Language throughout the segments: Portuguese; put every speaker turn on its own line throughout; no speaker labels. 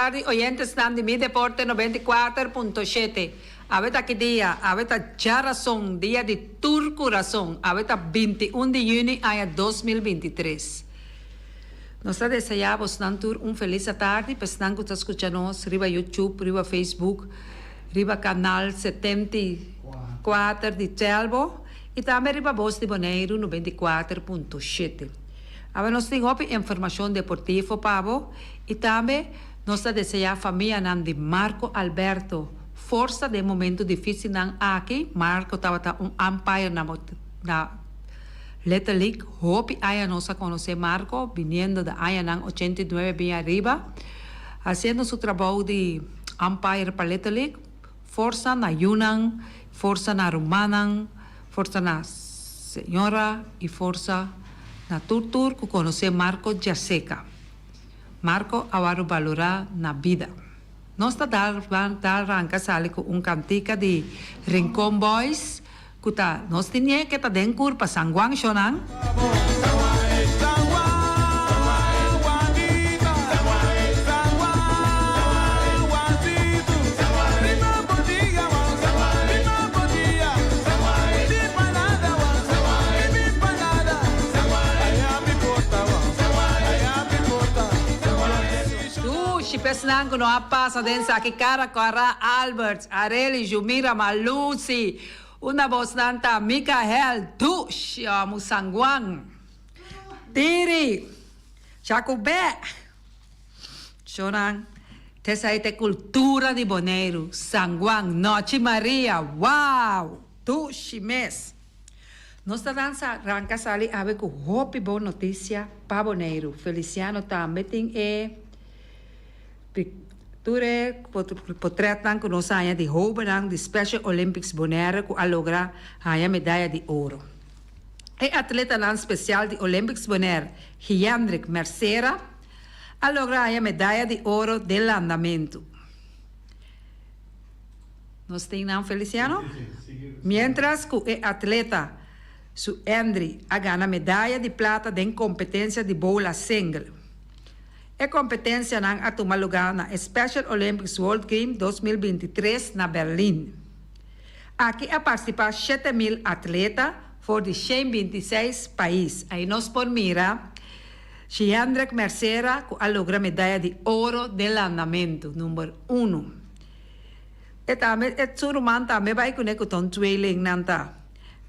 tarde, oyentes de Mi Deporte 94.7. Aveta que día, aveta ya razón, día de tu corazón, aveta 21 de junio año 2023. Nós desejamos um feliz tarde, para que está escutando riba YouTube, riba Facebook, riba canal 74 de Telbo e também riba Voz de Bonaire 94.7. Agora nós temos informação deportiva para e também nós desejamos a família de Marco Alberto. Força de momento difícil aqui. Marco estava umpire na Little League. Hope aya nos a conocer Marco, viniendo de Ayanang 89 bien arriba, haciendo su trabajo de umpire para Little League. Força na Yunnan, força na Rumanan, força na Senhora e força na Turtur, que conocer Marco Jaseca. Marco agora valorar na vida. Nós van arrancar sale com cantica de Rincon Boys, que nós tínhamos que den cur para San Juan Shonan. Pesnang kuno pasa din sa Kikara Kara Alberts, Areli, Jumira, Malusi, una voz nanta, Mikael, Dush, Musangwang, Tiri, Chacubé, Shonang, Tesaite Cultura de Bonaire, Sangwang, Noche Maria, wow, Dush, Mes. Nossa dança arranca sali ave com hope boa notícia para Bonaire. Feliciano também tem Ture potretan que nós saia de Hobenang de Special Olympics Bonaire que a lograr a medalha de ouro. E atleta nan especial de Olympics Bonaire, Hendrik Mercera, a lograr a medalha de ouro del andamento. Nós temos Feliciano? Mientras que o atleta su Andri a ganha medalha de prata em competência de bola single. A competência a tomar lugar na Special Olympics World Games 2023 na Berlim. Aqui a participar 7.000 atletas de 126 países. Aí nós por mira, Hendrik Mercera a lograr medalha de ouro del andamento, número 1. E também o Suruman também vai com o Tom Tweiling nanta.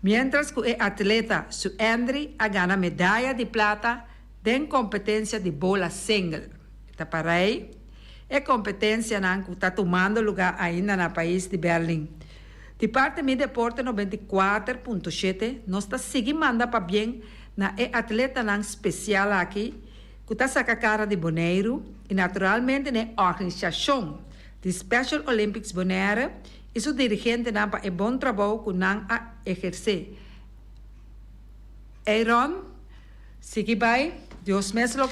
Mientras que o atleta su Andri a ganha medalha de prata den competência de bola single. Está para aí? É competência que está tomando lugar ainda no país de Berlim. De parte do Mi Deporte 94.7, nós está seguindo para bem na atleta especial aqui, que está sacando a cara de Bonaire e naturalmente na organização de Special Olympics Bonaire e seu dirigente para o bom trabalho que não a exercer. Aaron, sigue vai. Deus mesmo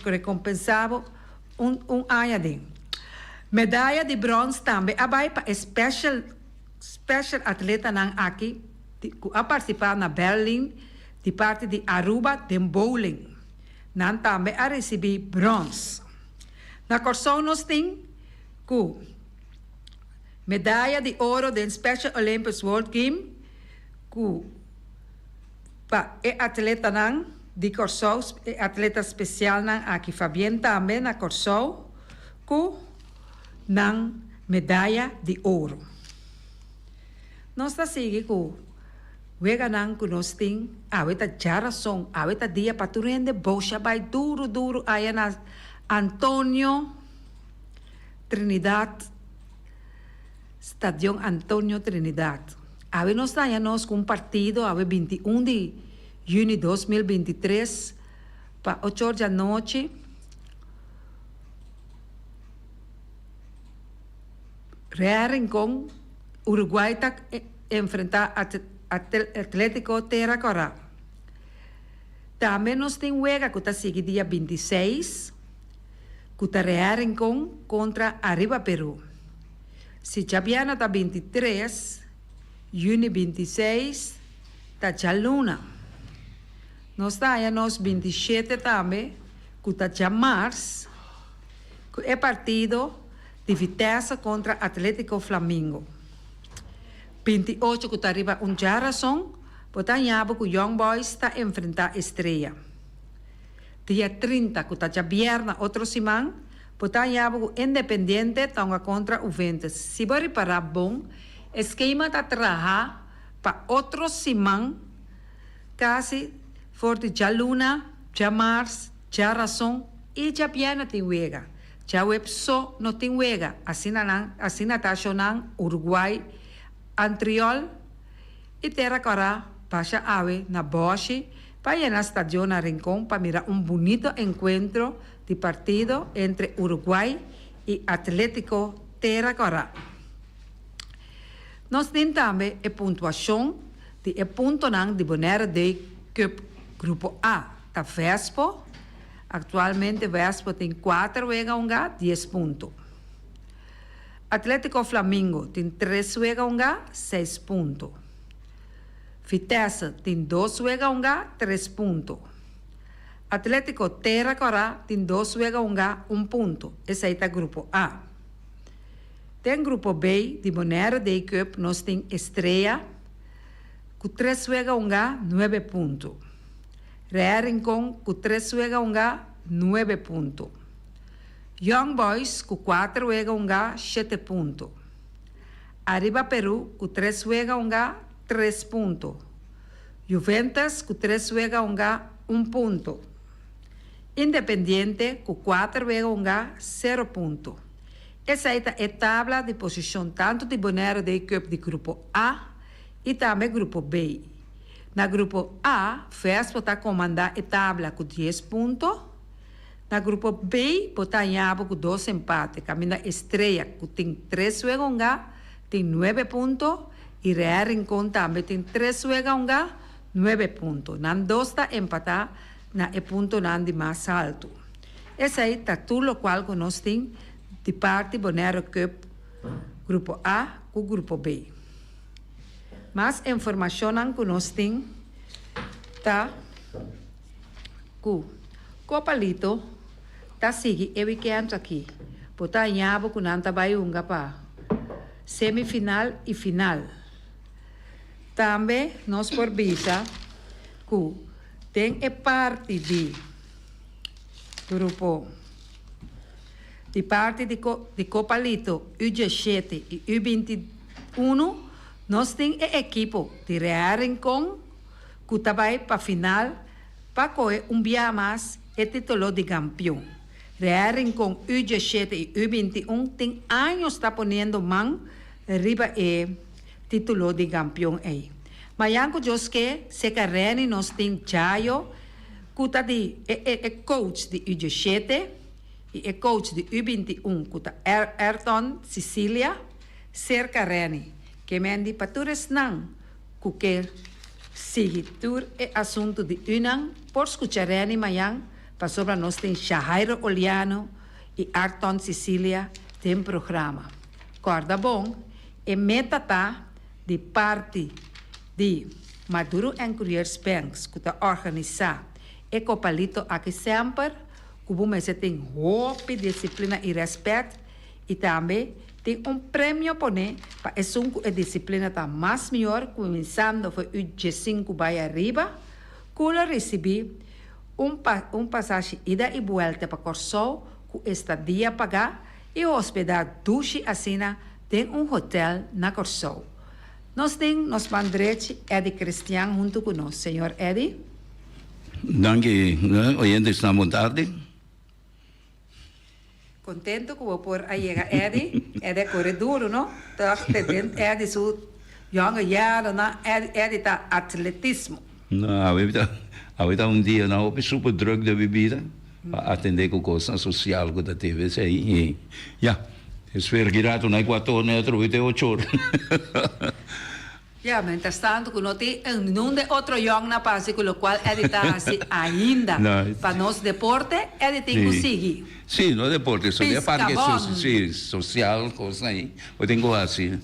recompensava ano de medalha de bronze também vai para special atleta aqui a participar na Berlim de parte de Aruba de bowling não também a receber bronze na corção nós temos medalha de ouro do Special Olympics World Game para atleta de Corsou, atleta especial aqui Fabián também na Corsou com medalha de ouro. Nós está seguindo com wega que nós temos aveta jaração, aveta dia para tu rende bocha vai duro aí na Antônio Trinidad, Estadio Antônio Trinidad. Ave nós está nós com partido ave 21 de junho 2023, para 8 horas da noite, Real Rincón, Uruguai está enfrentar Atlético Terra Corá. Também nós temos Huega, que está seguindo dia 26, que está Real Rincón contra Arriba Peru. Se Chabiana está 23, junho 26, está Chaluna. Nós temos 27 também, que está março, É partido de Vitesse contra Atlético Flamengo. 28 que arriba já razão, botando que o Young Boys está enfrentar Estrela. Dia 30 que já viernes outro semana, botando que Independiente tonga contra Juventus. Se vai reparar bom, esquema está trabalhar para outro semana, quase forte já Luna, já Mars, já razão e já Piana tem wega. Já web só não tem wega. Assim na taxonan Uruguai, Antriol e terra cara passa ave na Bosch para ir na estadio na Rincón para mirar bonito encontro de partido entre Uruguai e Atlético Terra Cara. Nós temos também a pontuação de ponto de Bonaire Day Cup Grupo A da Vespo. Actualmente Vespo tem 4 vezes 10 pontos. Atlético Flamengo tem 3 vezes 6 pontos. Vitesse tem 2 vezes 3 pontos. Atlético Terra Cara tem 2 vezes 1 ponto. Esse aí é o grupo A. Tem grupo B de Bonaire Day Cup, nós temos Estrela, com 3 vezes 9 pontos. Real Rincón, com 3 vezes 9 pontos. Young Boys, com 4 vezes 7 pontos. Arriba Peru, com 3 vezes 3 pontos. Juventus, com 3 vezes 1 ponto. Independiente, com 4 vezes 0 pontos. Essa é a tabela de posição tanto de Bonaire Day Cup de grupo A e também grupo B. Na grupo A, Vespo está comandando a tabela com 10 pontos. Na grupo B, Botanhabo com 2 empates. Caminha Estrela, que tem 3 vezes tem 9 pontos. E Real Rincón também tem 3 vezes 9 pontos. Nan 2 está empatado na ponto de mais alto. Esse aí está tudo o qual nós temos de parte Bonaire Cup, grupo A com grupo B. Mais informação que nós temos tá que Copalito tá seguindo o weekend aqui. Botar em abo com nanta baiunga para semifinal e final. Também nós por vista que tem a parte de grupo de parte de Copalito U17 e U21, nós temos a equipe de Real Rincón que vai para a final para correr dia mais e título de campeão. Real Rincón U17 e U21 tem anos está ponendo mão arriba e título de campeão aí. Mas anco Deus que se carrega nós temos Chayo que está de coach de U17 e é coach de U21 que está Ayrton Sicilia ser carrega que mendi para todos não que quer seguir o assunto de Unang por escuchar Reni Mayang para sobre nós tem Shahairo Oliano e Ayrton Sicilia tem programa. Corda bom, e meta tá de parte de Maduro and Couriers Banks que está organizar e Copalito aqui sempre que você tem roupa, disciplina e respeito e também tem prêmio para a disciplina está mais melhor, começando foi o G5 vai arriba, que recebi passagem ida e volta para Corsol, com estadia pagar e hospedar duche assina tem hotel na Corsol. Nós temos nos bandrete Eddie Cristian junto conosco, senhor Eddie.
Danke, oyentes na tarde.
Contento que vou por aí chegar Eddie, Eddie corre duro, não? Tá tendo Eddie su jonge jaren na Eddie tá atletismo.
Não, um dia na op super druk de bebida, para atender com coisa social que da TV aí. Ja, espero que rato na 4 metros e 8 horas.
Ja, mientras tanto, que não tem nenhum de outro jong na base, com o qual Eddie está assim ainda. Para nosso deporte, Eddie tem que seguir.
Sim, no deporte, só é parte social, coisa aí. Eu tenho assim.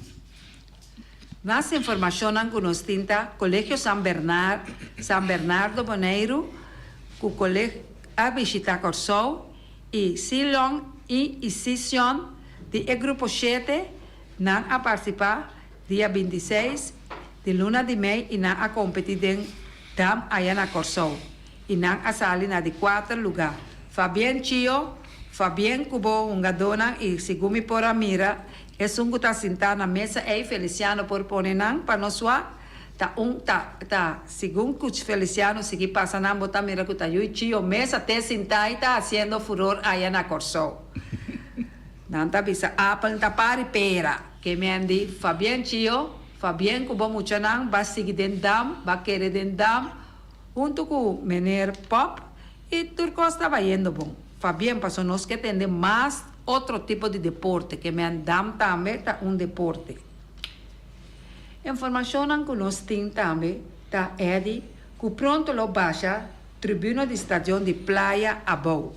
Mais informação que nós temos, Colégio San Bernardo Boneiro, que o colégio a visitar Corsol, e Silon e sessão de grupo 7 não a participar dia 26 de luna de mei e não a competir em dam aí na Corsou e não a salir na de 4 lugar. Fabián Chio, Fabián Cubo, dona e Sigumi por Amira, é um que está sentado na mesa e Feliciano por Ponenang, para nós segundo que Feliciano segui passando, botar mira que tá e Chio, mesa até sentar e está fazendo furor aí na Corsou. Não tá bisa apel tá pari pera, que me andi Fabián Chio, Fabián Cubo Muchanang, vai seguir dentro dam, vai querer dentro dam, junto com Mener Pop, e Turco estava indo bom. Fabián passou nós que entender mais outro tipo de deporte, que me andam também está deporte. Informação que nós temos também, tá Edi, que pronto lo baixa, tribuna de estação de Praia Abou.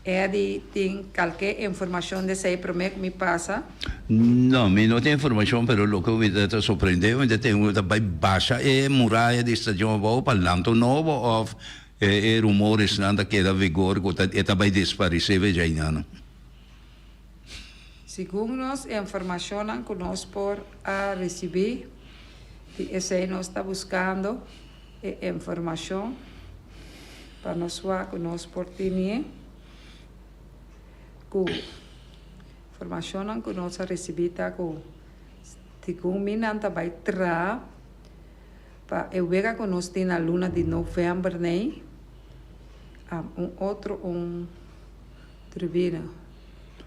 Edi, tem qualquer informação dessa aí para mim que me passa?
Não, me não tem informação, mas o que me está surpreendendo, ainda tem uma baixa muralha de estação Abou, para lanto novo, ou rumores nada que era vigor, que está vai desaparecer, já ainda.
Segundo nós, a informação que nós por a receber, essa aí nós está buscando informação para nós que nós por ter, que informação que nós recebida que segundo mim não vai tra para eu ver que nós tem na luna de novembro, né? Outro tribuna.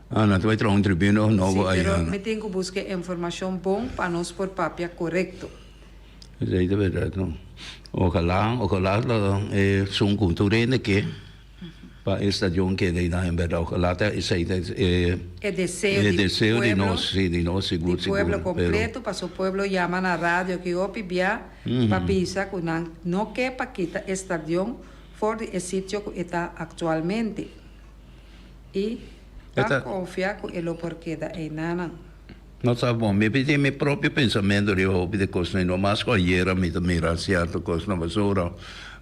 Não vai ter tribuna novo aí.
Mas me tenho que buscar informação bom para nós por papel correto.
Isso é verdade, não. Ojalá são culturas que para a estação que daí na verdade, ojalá isso aí
é desejo
de nós seguro.
O pueblo completo, para o pueblo chama na rádio que eu pibia para pensar que não quer para quitar a estação fora do sítio que está atualmente. E para confiar que ele porque da enana.
Não sabe bom, me pedi meu próprio pensamento de hobby de coisa não mais que ayer me mirar certo coisa não mas ora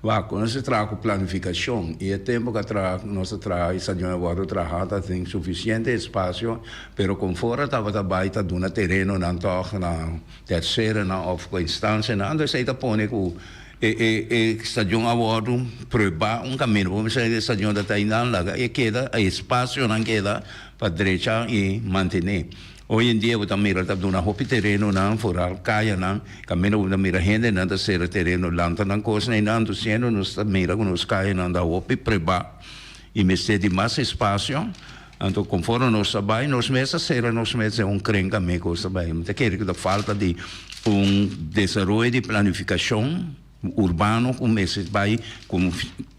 va quando se traga com planificação e é tempo que traga nossa traga essa de agora trabalhada tem suficiente espaço pero com fora estava da baita de um terreno não toca na terceira na of instância não ando sei da pone com estação agora provar caminho vamos dizer estação da Tainan lá e queda espaço não queda para direita e manter. Hoje em dia, você mira tá dando hopi terreno não fora caia não, caminho você mira gente não tá ser terreno lanta não coisa nem não, sendo nos mira com nos caia não da hopi preba e me cede mais espaço, então conforme nós trabalha, nós mesmos ser nós mesmos crenca me coisa bem, mas quer que da falta de desenvolvimento de planificação urbano como esse vai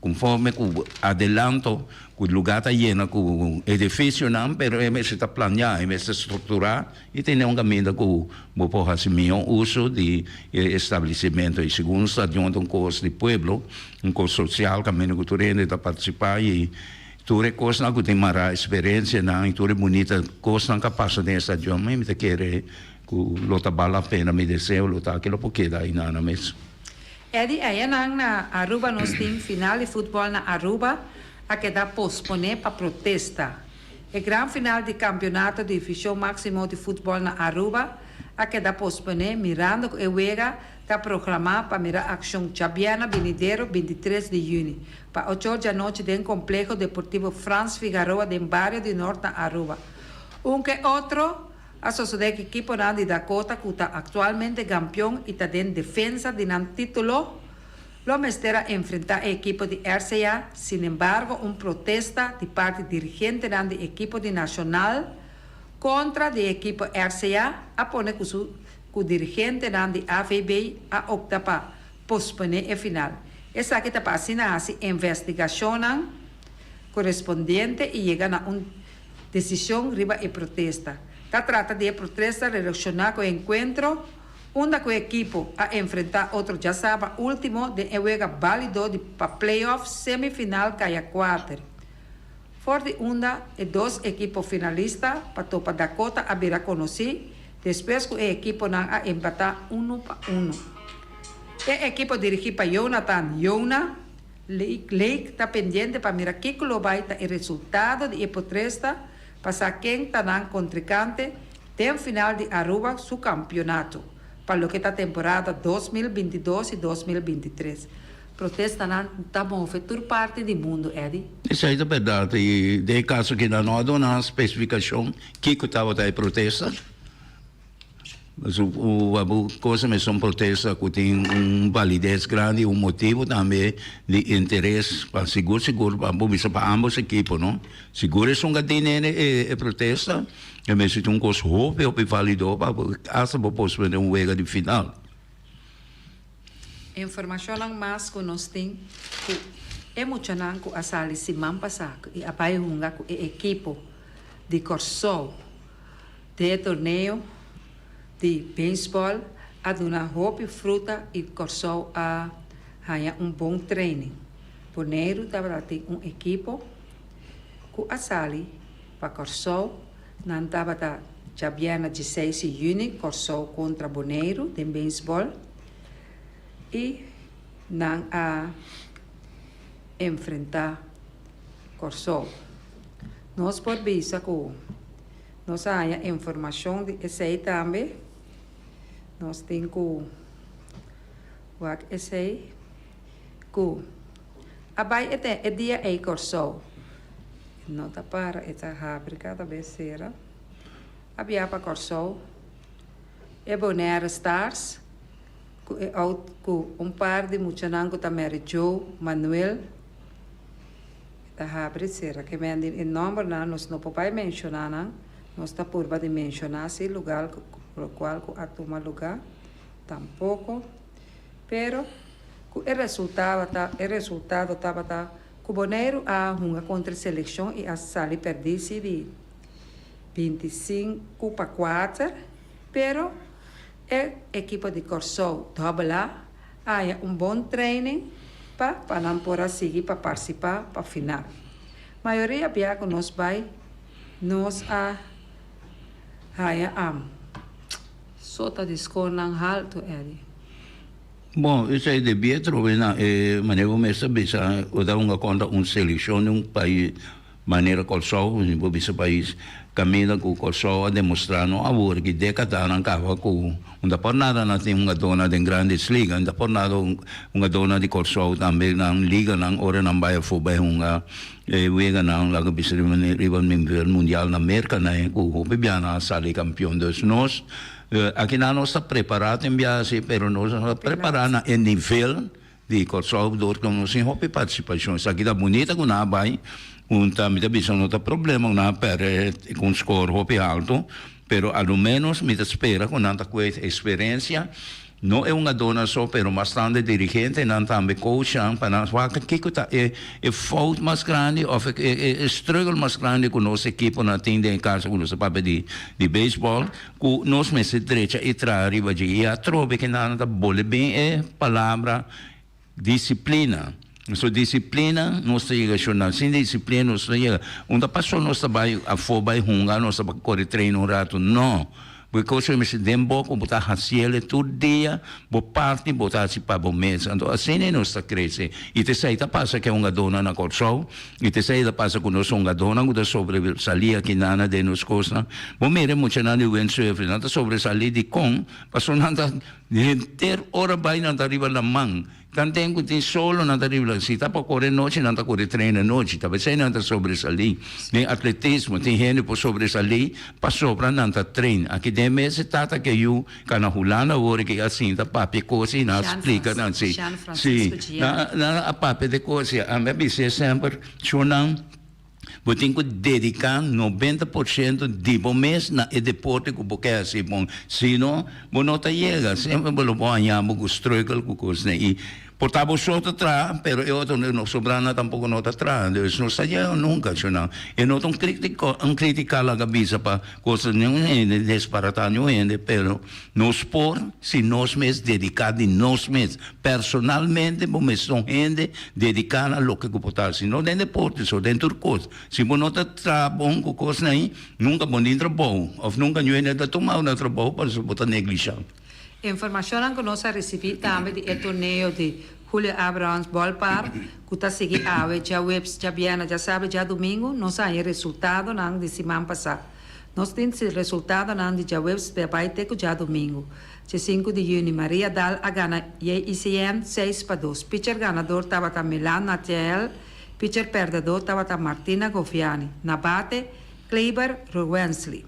conforme o adelanto o lugar está lleno com edifício não, pero é está planeado, é está estruturado e tem caminho que o pode assumir uso de estabelecimento e segundo está de um curso de pueblo, curso social, caminho que tu rende para participar e tu coisa que tem mara experiência não, e tu é bonita coisa que passa nessa estação, mas me quer que lota vale a pena me desejo lota aquilo porque daí não mesmo.
Edi, aí na Aruba nós temos final de futebol na Aruba, a que dá posponer para protesta. O grande final de campeonato de divisão máximo de futebol na Aruba, a que dá posponer, mirando que o EGA está programado para mirar a ação chabiana venideiro 23 de junho, para 8 horas da noite dentro do complexo deportivo Franz Figueroa, no bairro de Norte Aruba. Que outro, a sociedade equipo de Dakota, que está atualmente campeão e está em defesa de um título, lo mestera enfrentar el equipo de RCA, sin embargo, protesta de parte dirigente del equipo de Nacional contra el equipo RCA, a poner que su dirigente de AVB a optar para posponer el final. Esa que está pasando así investigación correspondiente y llegan a una decisión riba y protesta. Se trata de protesta relacionada con el encuentro onde o equipo a enfrentar outro já sabe último de juega válido de para playoff semifinal caia 4. For de onda e 2 equipos finalistas para topa Dakota a vir a conhecer depois que o equipo não a empatar 1-1. O equipo dirigido para Jonathan Yona lei está pendente para mirar que vai estar o resultado de protesta para quem está na contrincante até o final de Aruba su campeonato para o que está temporada 2022 e 2023. Protesta não está bom, foi toda parte do mundo, Eddie.
Isso aí é verdade. E de caso que não há uma especificação que estava a protesta. Mas a coisa é uma protesta que tem validez grande, motivo também de interesse para seguro para ambos equipos, não? Seguro é um gatinho protesta, e mesmo tem coisa roupa ou válido para essa possibilidade de jogo de final.
Informação mais que nós temos é muito não que a sala semana passada e a pai hunga com a equipe de Corsol de torneio de beisebol a dar roupa e fruta e Corsol a ganhar bom treino. Boneiro estava ter equipe com a sala para Corsol não estava já bem 16 de junho Corsol contra Boneiro de beisebol e não a enfrentar Corsol. Nós por visa que nós há informação de esse aí também. Nós temos que esse aí que abai é dia aí Corsol. Não tá para essa fábrica da becerra. Havia para Corsol. É Bonaire Stars. Com par de muchanango também Joe Manuel da Habre será que me em nome nós não podemos mencionar nós está por de mencionar esse lugar por qual a toma lugar tampouco pero o resultado estava que o Boneiro a uma contra a seleção e a Sali perdisse de 25-4 pero a equipe de Corsol estava lá, há bom treino para não poder seguir para participar para a final. A maioria via que nós vai, nós só está discorrendo alto, Eddie.
Bom, isso aí devia trocar na maneira como essa bisa, ou dar uma conta seleção de país, maneira Corsol, um país caminha com o Corsol a demonstrar no amor que década não acaba com não por nada não tem uma dona de grandes ligas não por nada uma dona de Corsol também na liga não hora não vai for uma vega não lá que bisa rival mundial na América né com o Bibiana sale campeão dos nós aqui não nós está preparado em viagem pero nós está preparado na nível de Corsol do que nós sem hobby participação isso aqui tá bonita com na vai também bisa não tem problema na per com score hobby alto pero ao menos me espera com tanta coisa experiência não é uma dona só pero bastante dirigente não também coach para nós que está é fault mais grande ou é struggle mais grande com nossa equipe na tinda em casa com nossa papel de beisebol com nós me se direita e arriba de a trobe que não está bole bem é palavra disciplina. So disciplina, nós chega jornal, sem disciplina nós chega. Onde passou nós vai a foba e hunga, nós vai correr treino um rato, não. Porque se me se dembo, como botar raciele todo dia, bo parte botar se para bom mês, então assim nós está crescendo. E te sai da passa que é uma dona na Corsol, e te sai da passa que nós uma dona que sobre salia que nana de nos costa. Bom mere muito nada o enxergue, nada sobre salir de com, passou nada de ter hora vai nada arriba la mão. Tanto que tem solo não arriba, se tá para correr noite, não tá correr treino noite, tá você não tá sobresalir. Tem atletismo, tem gente por sobresalir, para sobra não tá treino. Aqui tem meses tata que eu cana hulana hora que assim tá papi coisa não explica não se. Sim. Na a papi de coisa, a minha bise sempre chonam. Vou ter que dedicar 90% de bom mês na deporte que eu quero assim bom. Senão, vou não tá chega. Sempre vou banhar, vou struggle com coisa e portava só atrás, pero eu não sobrana tampouco não atrás. Isso não saía nunca, senão. Eu não tô criticar a cabeça para coisas não é desbaratar não é, pero nós por se nós mesmos dedicar de nós mesmos personalmente, vamos são gente dedicada a lo que comportar, se não dentro deporte, só dentro coisa. Se você não está bom com coisa aí, nunca bom dentro bom, ou nunca não é de tomar um trabalho para se botar negligenciar.
Informação que nós recebemos também do torneio de Julio Abrahams Ballpark, que segui ave, já webs, já viena, já sabe, já domingo, nós aí resultado não de semana passada. Nós temos resultado não de já webs, vai ter que já domingo. Dia 5 de junho, Maria Dal a gana ICM 6-2. Pitcher ganador estava Milan Natiel, pitcher perdedor estava Martina Goviani. Na bate, Kleber Ruwensley.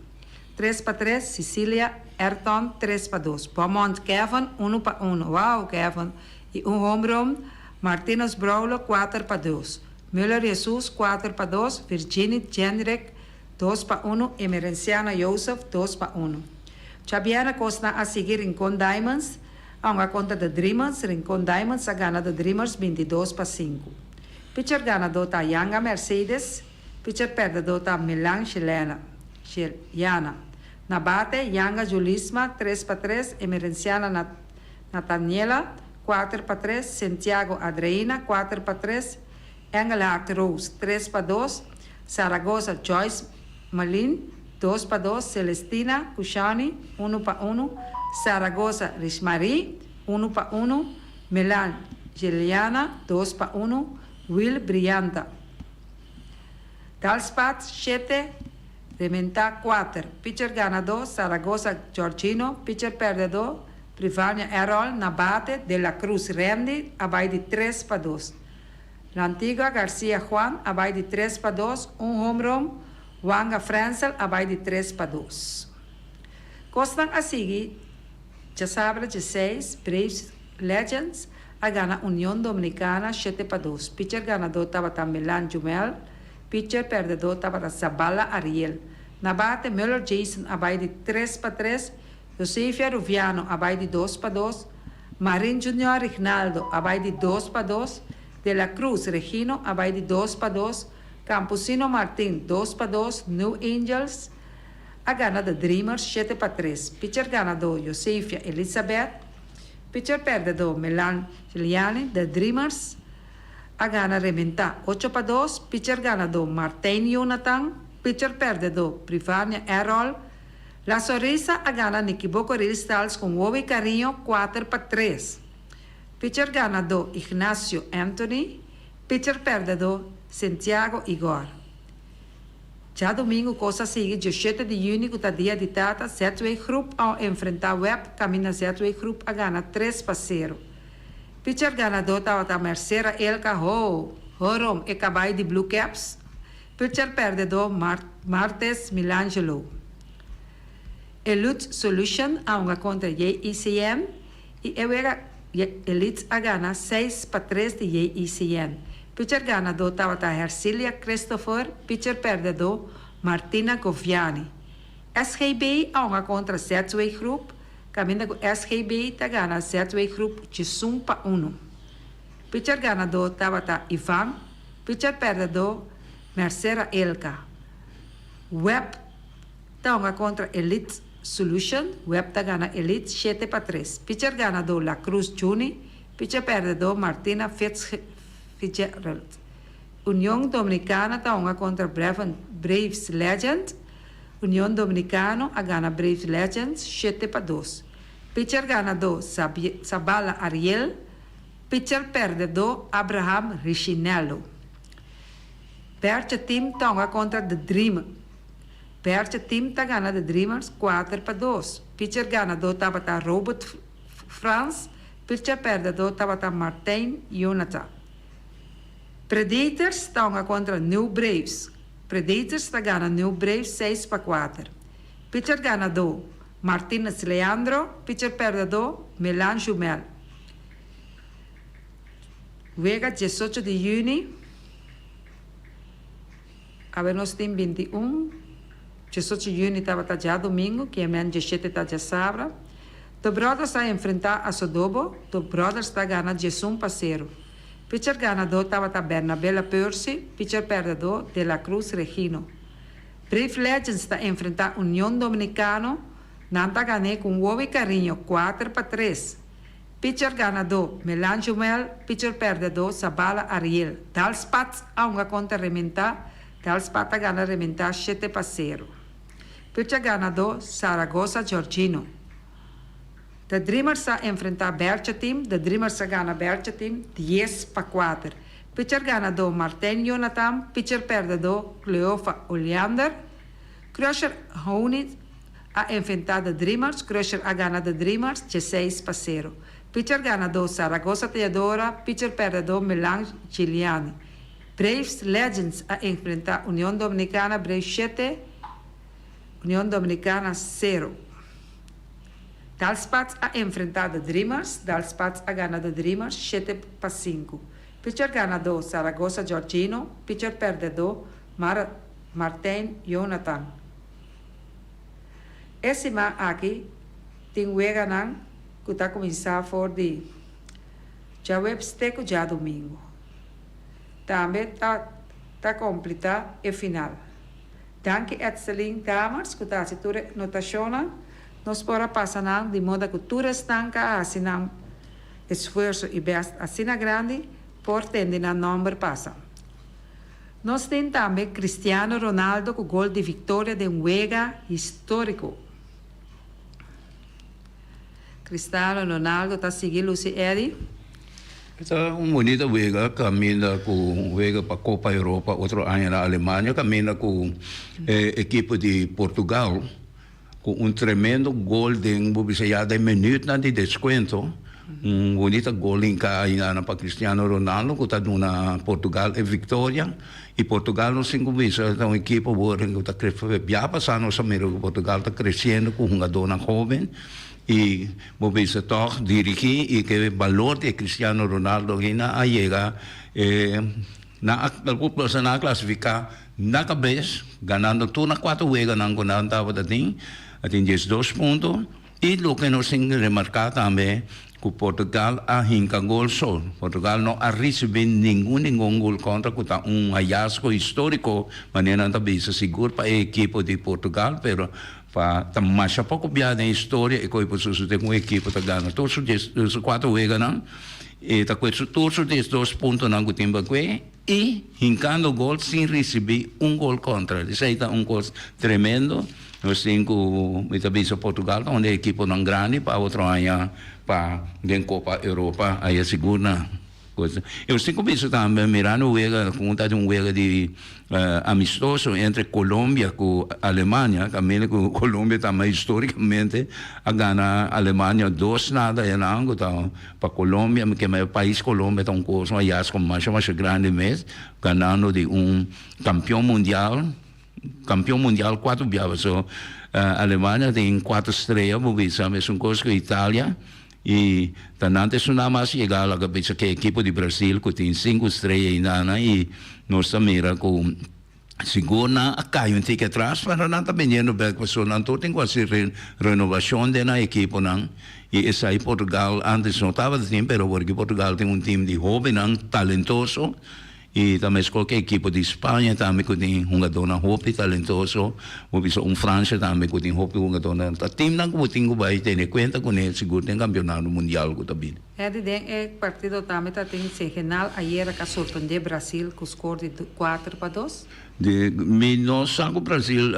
3-3, Cecilia Ayrton 3-2. Beaumont Kevin 1-1. Wow, Kevin. E home run, Martínez Braulo 4-2. Müller Jesus 4-2. Virginia Jendrek 2-1. Emerenciana Joseph 2-1. Chabiana Costa a seguir Rincon Diamonds. A uma conta de Dreamers. Rincon Diamonds a gana de Dreamers 22-5. Pitcher ganador tá Yanga Mercedes. Pitcher perdedor tá Milan Chilena. Na bate, Yanga Julisma 3-3. Emerenciana Nataniela 4-3, Santiago Adreina 4-3, Engelhardt Rose 3-2, Zaragoza Joyce Malin 2-2, Celestina Cushani 1-1, Zaragoza Rishmari 1-1, Milan Giliana 2-1, Will Brianta. Dalspat 7, Rementa 4, pitcher ganador Zaragoza Giorgino, pitcher perdedor Privania Errol na bate de la Cruz Randy abai de 3-2. La Antigua Garcia Juan abai de 3-2. Home run, Wanga Frenzel abai de 3-2. Costan a seguir, já sabe, 16, Braves Legends, a gana União Dominicana 7-2. Pitcher ganador estava Milan Jumel, pitcher perdedor estava Zabala Ariel. Na bate, Müller Jason abai de 3-3. Josefia Ruviano abai de 2-2, Marin Junior Rignaldo abai de 2-2, De la Cruz Regino abai de 2-2, Campusino Martin 2-2, New Angels a gana de Dreamers 7-3, pitcher ganador Josefia Elizabeth, pitcher perdedor Milan Giuliani de Dreamers a gana Rementa 8-2, pitcher ganador Martin Jonathan, pitcher perdedor Privania Errol. La Sorrisa a gana Nikiboco Real Stars com Wowi Carinho 4-3. Pitcher ganador Ignacio Anthony. Pitcher perdedor Santiago Igor. Já domingo, coisa sigue, 17 de junho, que está dia de data, Z2 Group ao enfrentar Web, caminha Z2 Group a gana 3-0. Pitcher ganador estava a Mercera Elka Horom e Cabai de Blue Caps. Pitcher perdedor Martes Milangelo. Elite Solution a uma contra JECM e Elite a gana 6-3 de JECM. Pitcher ganador estava a Hercilia Christopher, pitcher perdedor Martina Goviani. SGB a uma contra Z2 Group, caminha com SGB está gana Z2 Group de 1-1. Pitcher ganador estava a Ivan, pitcher perdedor Mercera Elka. Web está uma contra Elite Solution, Web está gana Elite 7-3. Pitcher ganador La Cruz Juni, pitcher perdedor Martina Fitzgerald. União Dominicana está uma contra Braves Legend. União Dominicana a gana Braves Legends 7-2. Pitcher ganador Zabala Ariel, pitcher perdedor Abraham Richinello. Percha Team está uma contra The Dream. Percha Team está gana The Dreamers 4-2. Pitcher ganador estava Robert Franz, pitcher perdedor estava Martin Jonathan. Predators está uma contra New Braves. Predators está gana New Braves 6-4. Pitcher ganador Martínez Leandro, pitcher perdedor Milan Jumel. Juega 18 de junho. A ver, nós temos 21. 18 de junho estava já domingo, que é 17 está já sábado. The Brothers está a enfrentar a Sodobo. The Brothers está ganhando 1-0. Pitcher ganador estava Bernabella Percy, pitcher perdedor De La Cruz Regino. Brave Legends está a enfrentar União Dominicana. Nanta ganhou com Wowi Carinho 4-3. Pitcher ganador Milan Jumel, pitcher perdedor Zabala Ariel. Dalspat a uma contra Rementa. Dalspat a gana Rementa 7-0. Pitcher ganador Zaragoza Giorgino. De Dreamers a enfrentar Bercha Team, de Dreamers a gana Bercha Team 10-4. Pitcher ganador Martin Jonathan, pitcher perdedor Cleofa Oleander. Crusher Honey a enfrentar de Dreamers, Crusher a gana de Dreamers 16-0. Pitcher ganador Zaragoza Teodora, pitcher perdedor Melange Giuliani. Braves Legends a enfrentar União Dominicana, Braves 7, União Dominicana 0. Dalspats a enfrentar de Dreamers, Dalspats a gana de Dreamers 7-5. Pitcher ganador Zaragoza Giorgino, pitcher perdedor Martin Jonathan. Esse aqui tem o Eganan que está começando for de já websteco já domingo. Também está completar e final. Danke Etzelin Damers que está se ture notazione. Nós para passar de modo que tu estanca assinar esforço e best assina grande por tender na número passa. Nós temos também Cristiano Ronaldo com gol de vitória de um Wega histórico. Cristiano Ronaldo está seguindo o Eddie.
Essa bonita Wega caminha com Wega para a Copa Europa, outro ano na Alemanha, caminha com a equipe de Portugal, com tremendo gol de de minuto de desconto. Bonita gol em cá para Cristiano Ronaldo, que está na Portugal é vitória. E Portugal não se convence, é uma equipe que está crescendo. Já passando o Portugal está crescendo com uma dona jovem. E você toch dirigir e que o valor de Cristiano Ronaldo ainda chega na classificar na cabeça, ganhando tudo na 4 vezes, não estava assim, atinge 2 pontos. E o que nós temos que remarcar também que Portugal a 5 gols só. Portugal não ha recebido nenhum gol contra, que está hallazgo histórico, mas não está bem seguro para a equipe de Portugal, pero para mais pouco piada em história e coi posso ter uma equipe que ganha todos os 4 vezes não e tá com todos os 2 pontos não que tem baque e hincando gol sem receber gol contra. Isso aí tá gol tremendo. Nós temos que talvez Portugal onde a equipe não grande para outro ano para a Copa Europa aí a segunda coisa. Eu sei que isso também mirando o Wega, conta um Wega de amistoso entre Colômbia e Alemanha, também que Colômbia também historicamente a ganhar a Alemanha 2-0 em ano, então para Colômbia, que é o país Colômbia tem coisa mais grande mesmo, ganhando de campeão mundial 4 vezes. So, a Alemanha tem 4 estrelas, sabe, é uma coisa que a Itália e antes não mais chegar a cabeça que a equipe de Brasil que tem 5 estrelas e nós também com segunda cai tique atrás para não estar vendendo bem pessoal não tem quase renovação da equipe não e essa aí Portugal antes não estava assim, pero porque Portugal tem time de jovem talentoso. E também qualquer equipe de Espanha também que tem dona hope talentoso, ou França também que tem hope dona. O time não que tem que vai ter conta com ele seguro tem campeonato mundial que também.
É de partido também tem segenal ayer que surpreendeu Brasil com score de 4-2.
De não sabe que o Brasil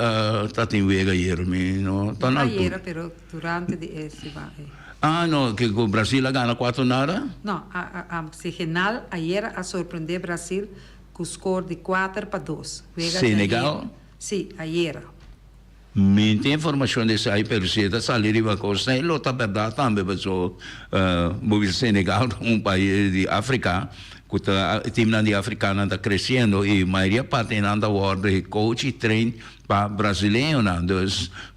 está tendo Wega ayer, não tá na.
Ayer, pero durante esse vai.
No, que o Brasil ganha 4-0?
Não, a Segenal ayer a surpreender Brasil com score de 4-2.
Senegal?
Sim, ayer.
Me tem informação dessa aí, pero se está saindo uma coisa, não está verdade também, mas o Senegal é país de África, que o time de africano está crescendo e a maioria parte da ordem de coach e treino para brasileiro, então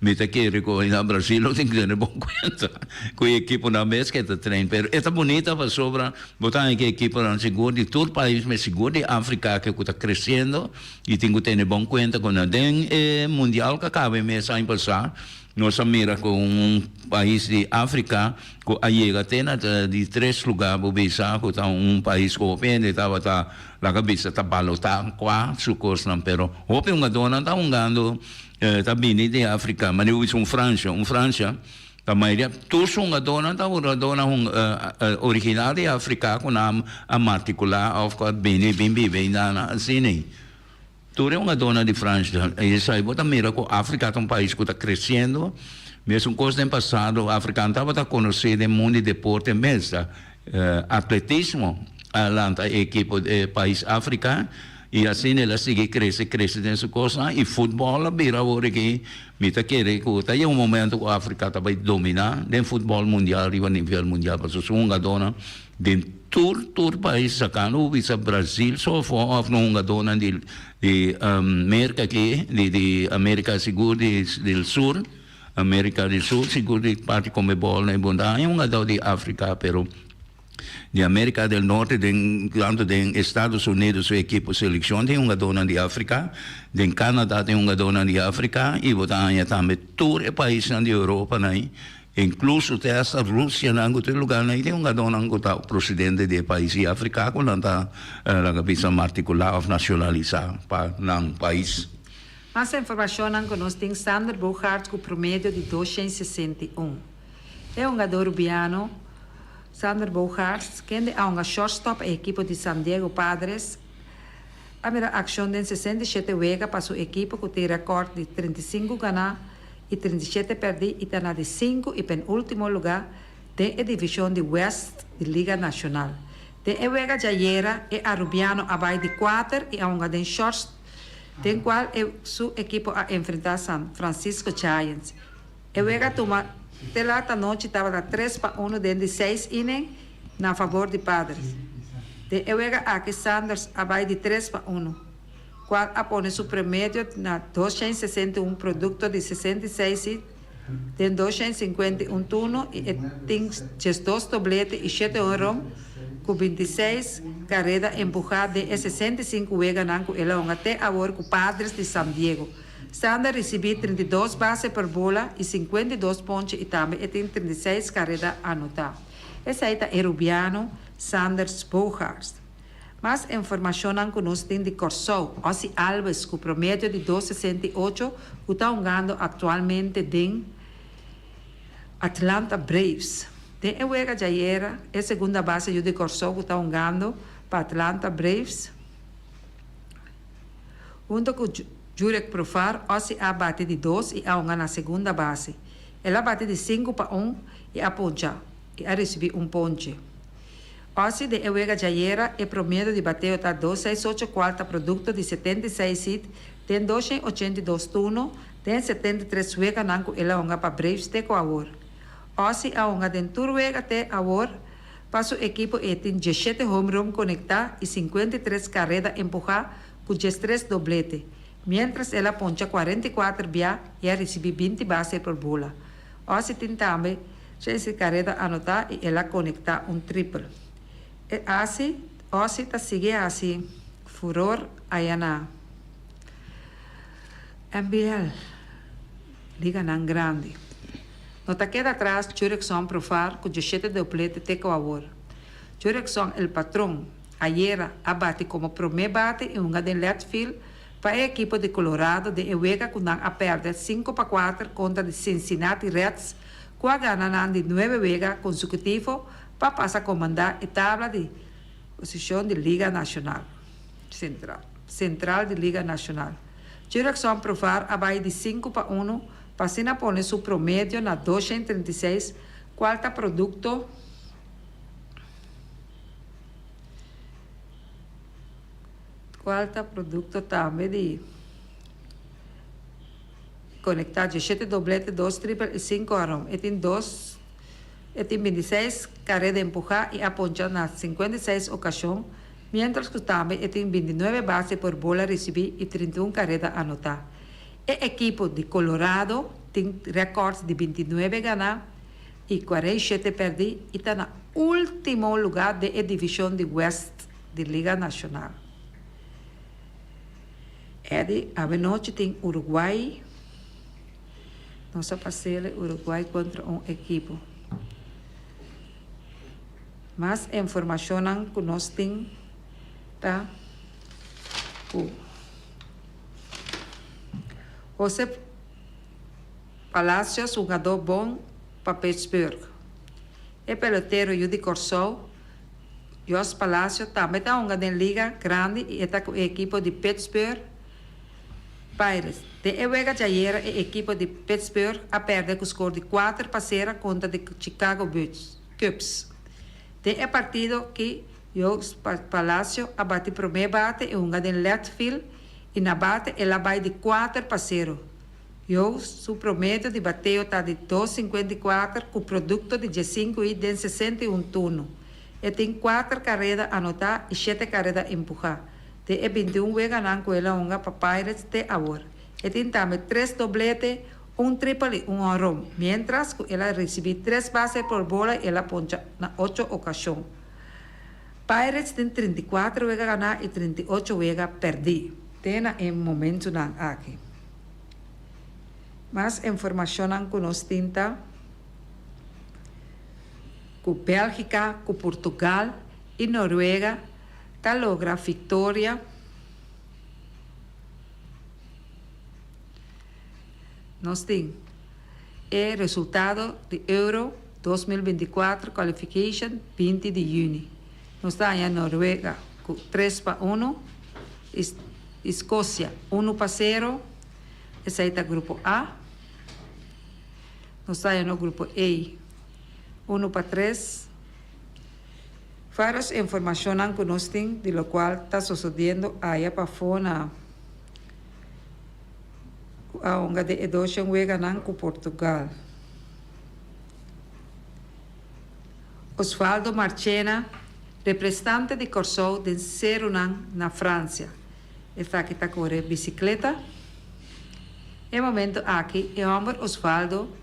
me tem que reconhecer Brasil tem que ter bom conta com a equipe na mesa que está treinando, mas é bonita para sobra botar que a equipe não seguro de todo o país, mas seguro de África que está crescendo e tem que ter bom conta com o mundial que acaba mês ano passado. Nós mira com país de África que aí até de 3 lugares o Bissau que está país que opende estava lá cabeça está balotado 4 coisas não, pero hope dona está ganhando está vindo de África, mas eu sou França a maioria todos dona está dona original de África com a particular of course bem na assim Tu eres una dona de Francia, e sai, bota mira que a África é um país que está crescendo, mesmo coisa no passado, a África estava a conhecer o mundo de deporte mesmo, atletismo, a equipe do país africano, e assim ela segue cresce nessa coisa, e futebol, vira agora que me está querendo, que é um momento que a África vai dominar, no futebol mundial, e a nível mundial, porque sou uma dona de todo país sacano, visa Brasil, só for uma dona de América aqui, de América Segura do Sul, América do Sul, seguro de parte como bola, é uma dona de África, pero de América do Norte, tanto de Estados Unidos, a equipe seleção tem uma dona de África, de Canadá tem uma dona de África, e botanha também todo o país da Europa, né? Incluso até essa Rússia, em outro lugar, né? Tem uma dona que está o presidente do país africano, que está a cabeça particular ou nacionalizar para o país.
Mais informação que nós temos Sander Bogaerts com promédio de 261. É um jogador urubiano, Sander Bogaerts, que é um shortstop da equipe de San Diego Padres. A minha ação de 67 juega para sua equipe, que tem recorde de 35 ganhar e 37 perder, e está na de 5 e penúltimo lugar da divisão de West da Liga Nacional. De juega Jayera é arubiano abaixo de 4 e a um de shortstop, den qual sua equipe a enfrentar San Francisco Giants. Juega toma Telata noite estava 3-1 dentro de 6 innings na favor de Padres. De Juega aqui Sanders abaixo de 3-1, qual apone seu promédio na 261 produto de 66, tem 251 turnos e tem 2 dobletes e 7 honrões, com 26 carreras empujadas e 65 juega nanco ela até agora com Padres de San Diego. Sanders recebeu 32 bases por bola e 52 pontos e também tem 36 carreras anotadas. Esse aí é Rubiano Sanders Bogaerts. Mais informação que nós temos de Corso, Ozzy Alves, com promédio de 2,68, que está jogando atualmente em Atlanta Braves. Tem a juega Jayera, é a segunda base de Corso, que está jogando para Atlanta Braves. Junto com Jurek Profar, Ozzy a bate de 2 e a uma na segunda base. Ela bate de 5-1 e a poncha, e a receber ponche. Ozzy de Juega Jayera é promédio de bateo está 2,684, produto de 76 hits, tem 282 turnos, tem 73 juega nanco ela uma para Braves de Coaor. Ozzy a uma dentro juega até agora, para sua equipe e tem 17 home run conectados e 53 carreras empujadas com 13 dobletes. Mientras ela poncha 44 via e recebe 20 bases por bola. Ozzy tem também 13 carreras anotadas e ela conecta triple. E assim, Ozzy está seguindo assim, furor aí na NBL, liga não grande. Não está queda atrás, Jurickson Profar, com 17 dobletes de Coaor. Jurickson, o patrão, ayer abate como primeiro bate em uma de left field, para a equipe de Colorado de Juega com a perda 5-4 contra de Cincinnati Reds, com a ganha de 9 juegos consecutivos para passar a comandar a tabla de posição de Liga Nacional Central de Liga Nacional. Jurickson Profar abaixo de 5-1, para pôr seu promédio na 236, quarta produto também de conectar 17 dobletes, 2 triple e 5 arrom. E tem 26 carreras empujadas e aponchadas nas 56 ocasiões, mientras que também tem 29 bases por bola recebidas e 31 carreras anotadas. A equipe de Colorado tem recordes de 29 ganhar e 47 perder e está no último lugar da divisão de West da Liga Nacional. A noite tem Uruguai, nossa parceira Uruguai contra equipe. Mais informação que nós temos, tá? José Palacios, jogador bom para Pittsburgh. É peloteiro de Corso. José Palacios também está jogando em liga grande e está com a equipe de Pittsburgh. Pirates. De Ewega Jayera e equipe de Pittsburgh a perder com o score de 4-0 contra de Chicago Cubs. De é partido que Jogos Palacio abate primeiro bate e um de left field e na bate ela vai de 4-0. Jogos, su promedio de bateo está de 2,54 com produto de 5 e de 61 turno. E tem 4 carreras a anotar e 7 carreras a empujar. De é 21 vega nan com ela unga para Pirates de agora. E tem também 3 dobletes, um triple e um home. Mientras que ela recebe 3 bases por bola e ela poncha na 8 ocasiões. Pirates tem 34 vega ganar e 38 vega perder. Tem em momento nan aqui. Mais informação que nós temos com Bélgica, com Portugal e Noruega, está logra vitória. Nós temos o resultado de Euro 2024 Qualification 20 de junho. Nós estamos em Noruega com 3-1, Escócia 1-0, esse aí está grupo A. Nós estamos no grupo E, 1-3. Várias informações que nós temos, de lo qual está sucedendo aí para fora, onde de Edocean Weganan com Portugal. Osvaldo Marchena, representante de Corsou de Serunan, na França. Está aqui, está correndo bicicleta. No momento aqui, o homem Osvaldo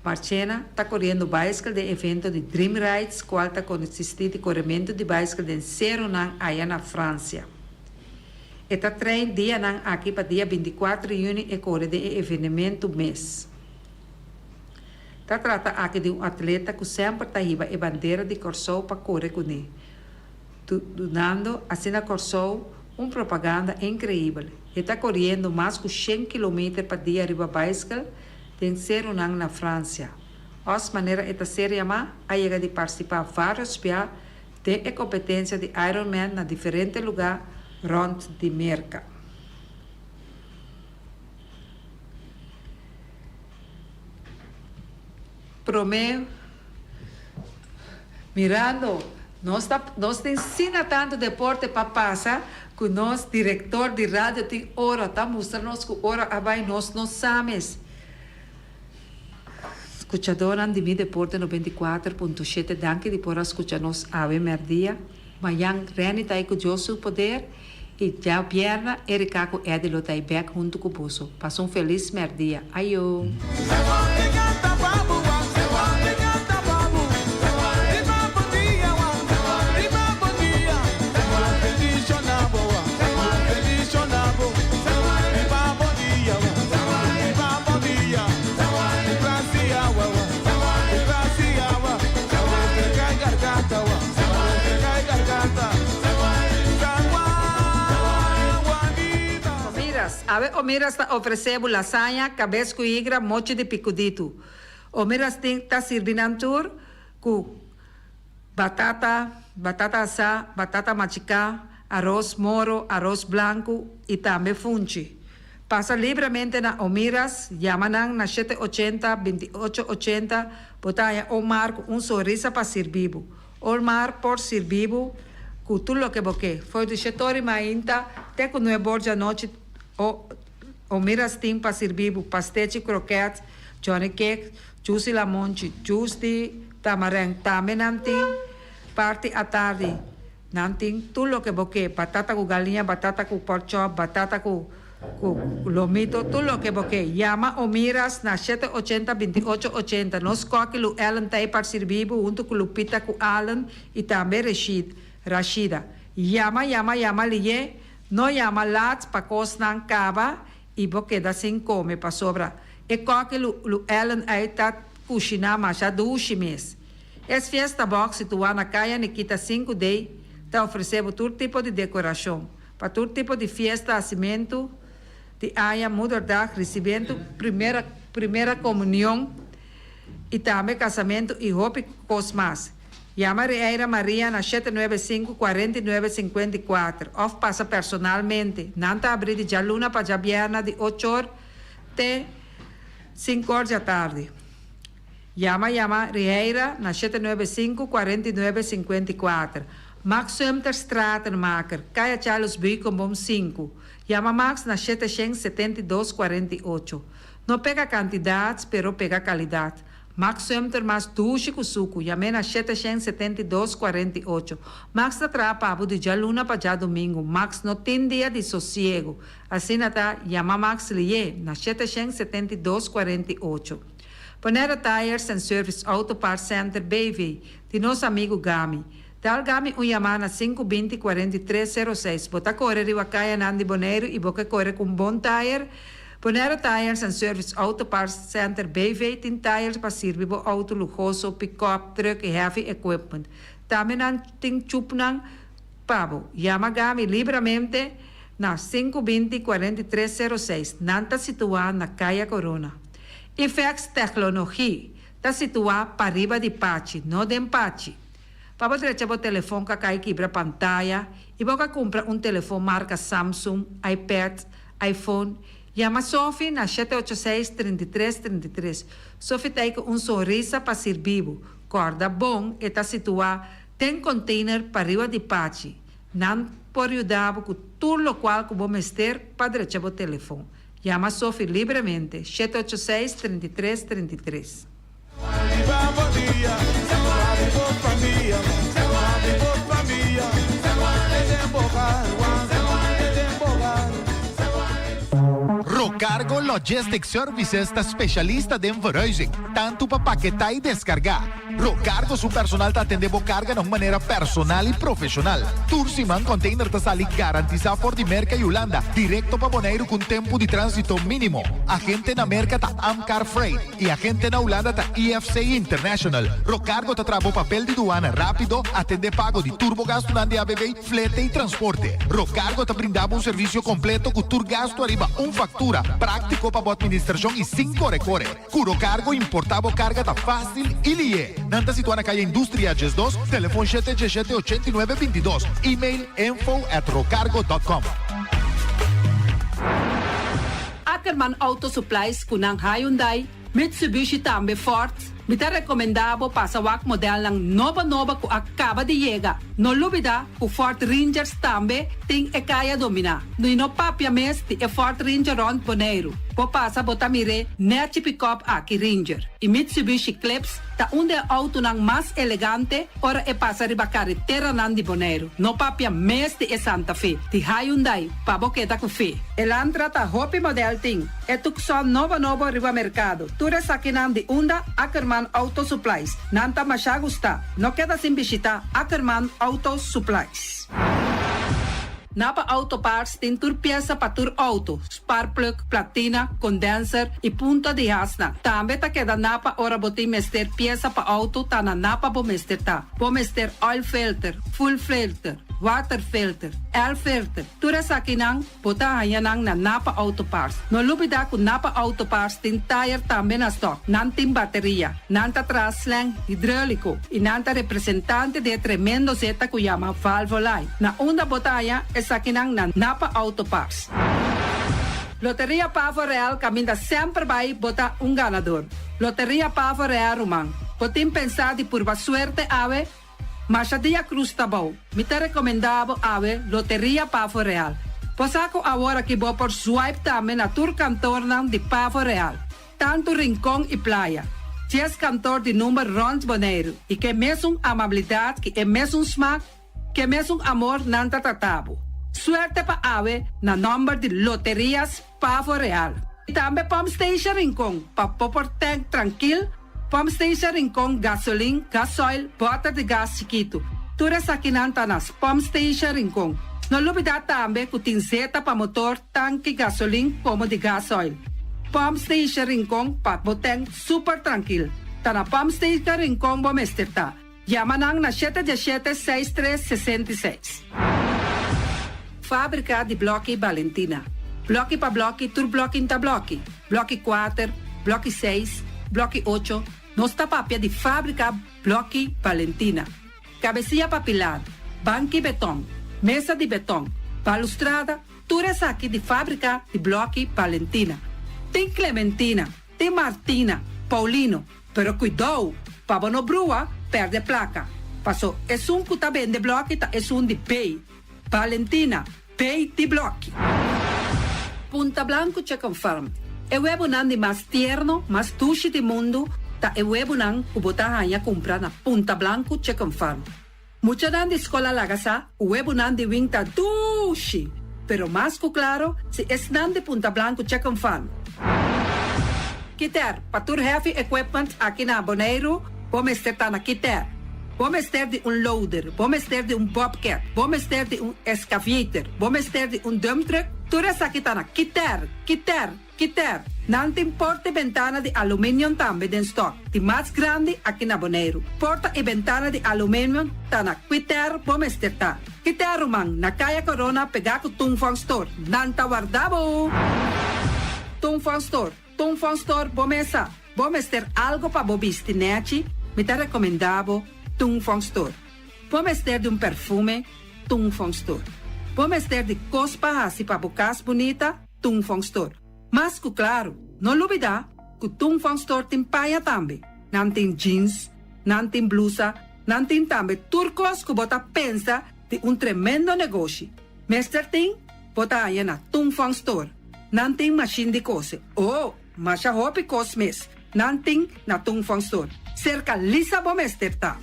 Marchena está correndo bicycle de evento de Dream Rides, qual está consiste de corrimento de bicycle de Serunan, aí na França. Está 3 dias aqui para dia 24 de junho e corre de evento mês. Está trata aqui de atleta que sempre está indo a bandeira de Corsou para correr com ele. Dando assim a Corsou propaganda incrível. Está correndo mais de 100 km para dia arriba bicycle de Serunan na França. Os maneira esta série a chega de participar vários dias de competência de Ironman na diferentes lugares rond de Merca. Promeu, mirando, nós ensinamos tanto deporte para passar, que o nosso diretor de rádio tem hora, está mostrando que hora abai nós não sabemos. Escuchadora de Mi Deporte 94.7, danke de por escucharnos Ave Merdia. Mayang Reni está aí com o seu poder e já pierna Erika com Edilo está aí back junto com o Busso. Passou um feliz merdia. Aiô! Omiras está oferecendo lasanha, cabeça com igra, mochi de picudito. Omiras está servindo tour com batata assada, batata machicá, arroz moro, arroz branco e também funchi. Passa livremente na Omiras, llaman na 780-2880, botaia Omar com sorriso para servir. Omar por servir, com tudo o que você. Foi do setor mainta, até que não é borja noite. O miras tem para servir pastete croquete, Johnny cake, juice lamonte, juice de tamarang, também não tem parte à tarde. Não tem tudo o que você, batata com galinha, batata com pork chop, batata com lomito, tudo o que você. Llama o miras na 780-2880. Nós coque o Ellen tá aí para servir, junto com Lupita, com Alan e também Rashida. Llama, liye. No llama lats para cosnan cava e queda sem comer para sobra. E coque o Ellen aí está cozinhando mais a 2 meses. Essa festa box situada na caia ne quita 5 dias, está oferecendo todo tipo de decoração. Para todo tipo de festa, nascimento, de aia, mudar, recebimento, primeira comunhão e também casamento e roupa cosmas. Llama Rieira Maria na 795-4954 o passa personalmente. Nanta abrir de luna para viernes de 8 horas até 5 horas da tarde. Llama Rieira na 795-4954. Max Sumterstratenmaker, Kaya Charles Buicom Bom 5. Llama Max na 772-48. Não pega quantidades, pero pega qualidade. Max Sumter mais duche com suco, llame na 772-48. Max atrapa abo de luna para domingo. Max não tem dia de sossego. Assim tá, llama Max Lie na 772-48. Ponera Tires and Service Auto Parts Center BV, de nosso amigo Gami. Tal Gami llama na 520-4306. Bota corre riwa kaya Nandi Boneiro e boca corre com bom tire. Ponera Tires and Service Auto Parts Center BV tem tires para servir para auto luxuoso, pick-up, truck e heavy equipment. Também tem chupnang pabo. Llama Gami livremente na 520-4306. Nanta situada na Caia Corona. Ifex Tecnologia está situada para riba de Pachi, não de Empachi. Para você ter o telefone que cai quebra pantalla e você compra telefone marca Samsung, iPad, iPhone. Llama Sophie na 786-3333. Sophie tem sorriso para ser vivo. Corda bom e está situada. Tem container para riba de Pachi. Não por ajudar com tudo o qual que vamos ter para ter o telefone. Llama Sophie livremente. 786-3333.
Rocargo Logistics Services está especialista em verhuizing, tanto para paquetar e descargar. Rocargo su personal te atende carga de maneira personal e profissional. Tursiman Container te sali garantiza por de merca e Holanda, directo para Bonaire com tempo de trânsito mínimo. Agente na merca ta Amcar Freight e agente na Holanda ta EFC International. Rocargo te trabo papel de duana rápido, atende pago de turbogasto na ABB, flete e transporte. Rocargo te brindava serviço completo com turgasto arriba factura, prático para a administração e 5 recore. Curo cargo importava carga ta fácil e lie. Nanta situada na calle Industria Ges 2, telefone 717-8922, e-mail info@rocargo.com.
Ackerman Auto Supplies kunang Hyundai, Mitsubishi tambe Ford. Mita recomendabo pasawak model ng nova ku acaba de llegar. No lubida ku Ford Rangers tambe ting ekaya domina. No inopapia mes ti Ford Ranger Ron Boneiro. Po pasa botamire net pick-up aki Ranger. E Mitsubishi Clips ta unde auto nang mas elegante ora e pasa riba carretera nandi Boneiro. No papia mes ti Santa Fe. Ti Hyundai pa boketa ku fe. Elantra ta hopi model ting. E tukson novo riba mercado. Ture sakinan di unda Ackerman Auto Supplies. Nanta masya gusta. No queda sin bisita Ackerman Auto Supplies. Napa Auto Parts tem tur pieza para tur auto, spark plug, platina, condenser e punta de hasna. Também ta queda napa ora botim mester pieza para auto ta na napa bo mester ta. Bo mester oil filter, full filter, water filter, air filter. Tura sa kinang bota hayanang na Napa Auto Parts. No lubida ku Napa Auto Parts tin tire tambe na stock, nanting bateria, nanta traslang hidráulico e nanta representante de tremendo zeta ku llama Valvoline. Na unda botaya e sa kinang na Napa Auto Parts. Loteria Pavo Real caminha sempre vai botar ganador. Loteria Pavo Real Rumang. Potim pensar de por suerte ave Machadia Cruz Tabau. Me te recomendavo ave Loteria Pavo Real. Posaco agora que vou por swipe também na tour cantor de Pavo Real. Tanto Rincón e Playa. 10 cantor de número Rons Boneiro. E que mesmo amabilidade, que é mesmo smack, que mesmo amor nanta tatabo. Suerte pa ave na number de Loterias Pavo Real. E também Pump Station Rincón. Pa popor tank tranquilo. Pump Station Rincón, gasolina, gasoil, bota de gás chiquito. Tura sa kinanta nas Pump Station Rincón. No lubida também que tem zeta para motor, tanque, gasolina, como de gasoil. Pump Station Rincón, pa boteng super tranquilo. Ta na Pump Station Rincón, bom esterta. Yamanang na 717-6366. Fábrica de Bloque Valentina. Bloque pa bloque, tur bloque inta bloque. Bloque 4, bloque 6, bloque 8. Nossa papia de fábrica Bloque Valentina. cabecilla papilar, banchi betão, mesa de betão, balustrada, tudo isso aqui de fábrica de bloco Valentina. Tem Clementina, tem Martina, Paulino, pero cuidado, para não brua, perde placa. Passou, é um que tá bem de bloco, é um de pay. Valentina, pay de bloco. Punta Blanco Chicken Farm. É o huevo de mais tierno, mais tushi do mundo, tá é o huevo que botar a comprar na Punta Blanco Chicken Farm. Mucha dan de escola lagasa, o huevo de wing tá tushi. Pero mais que claro, se es nan de Punta Blanco Chicken Farm. Kiter, patur heavy equipment aqui na Bonaire, vamos ter na Kiter. Vamos ter de loader, vamos ter de bobcat, vamos ter de excavator, vamos ter de dump truck. Tudo isso aqui na Kiter. Não tem porta e ventana de alumínio também em stock. De mais grande aqui na Bonaire. Porta e ventana de alumínio tá na Kiter, vamos ter tá. Kiter, man, na Kaya Corona pegar com Tungfang Store. Não tá guardado. Tungfang Store, vamos ter algo para bobiste, né? Me tá recomendado Tungfang Store. Vamos ter de perfume, Tungfang Store. Vamos ter de cospa assim para bocas bonita, Tungfang Store. Mas que claro, não olvidar que Tungfang Store tem paia também. Não tem jeans, não tem blusa, não tem também turcos que bota pensa de tremendo negócio. Mestre tem, bota aí na Tungfang Store. Não tem machine de coser. Mas a roupa cosmes. Não tem na Tungfang Store. Cerca lisa bomester tá.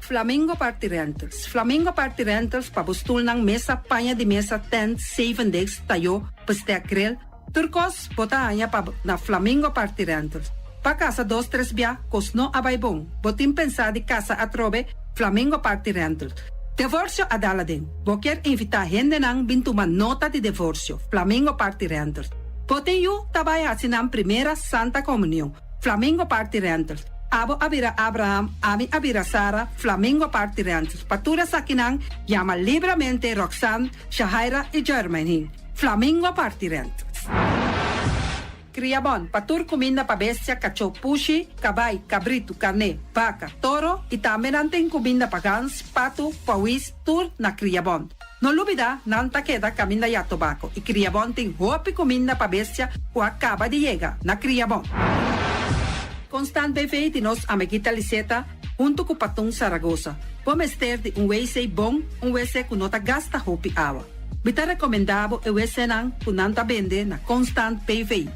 Flamingo Party Rentals. Flamingo Party Rentals para bustul ng mesa, panha de mesa, tent, 7 days, tayo, pastea grill. Turcos, bota anya pa na Flamingo Party Rentals. Pa casa 2-3 bia, cosno abay bong. Botin pensa de casa atrobe, Flamingo Party Rentals. Divorcio adala din. Boker invita gente nang bintuman nota de divorcio. Flamingo Party Rentals. Botin yu tabay hasinang primera Santa Comunión. Flamingo Party Rentals. Abo abira Abraham, ami abira Sara, Flamingo Party Rentals. Patura sakinang, llama libremente Roxanne, Shahaira y Germaine. Flamingo Party Rentals. Criabon, patur comida pa bestia, cachorro pushi, cabay, cabrito, carne, vaca, toro y también anten comida pa gans, pato, pawis, tur na Criabon. No olvida, nanta queda camina ya tobacco y Criabon tem hopi comida pa bestia o acaba de llegar na Criabon. Constant BV de nos amiguita Liseta, junto com Patum Zaragoza. Vamos ter de WC bom, WC que nota gasta hopi água. Bita recomendado o WC nan que nanta vende na Constant BV.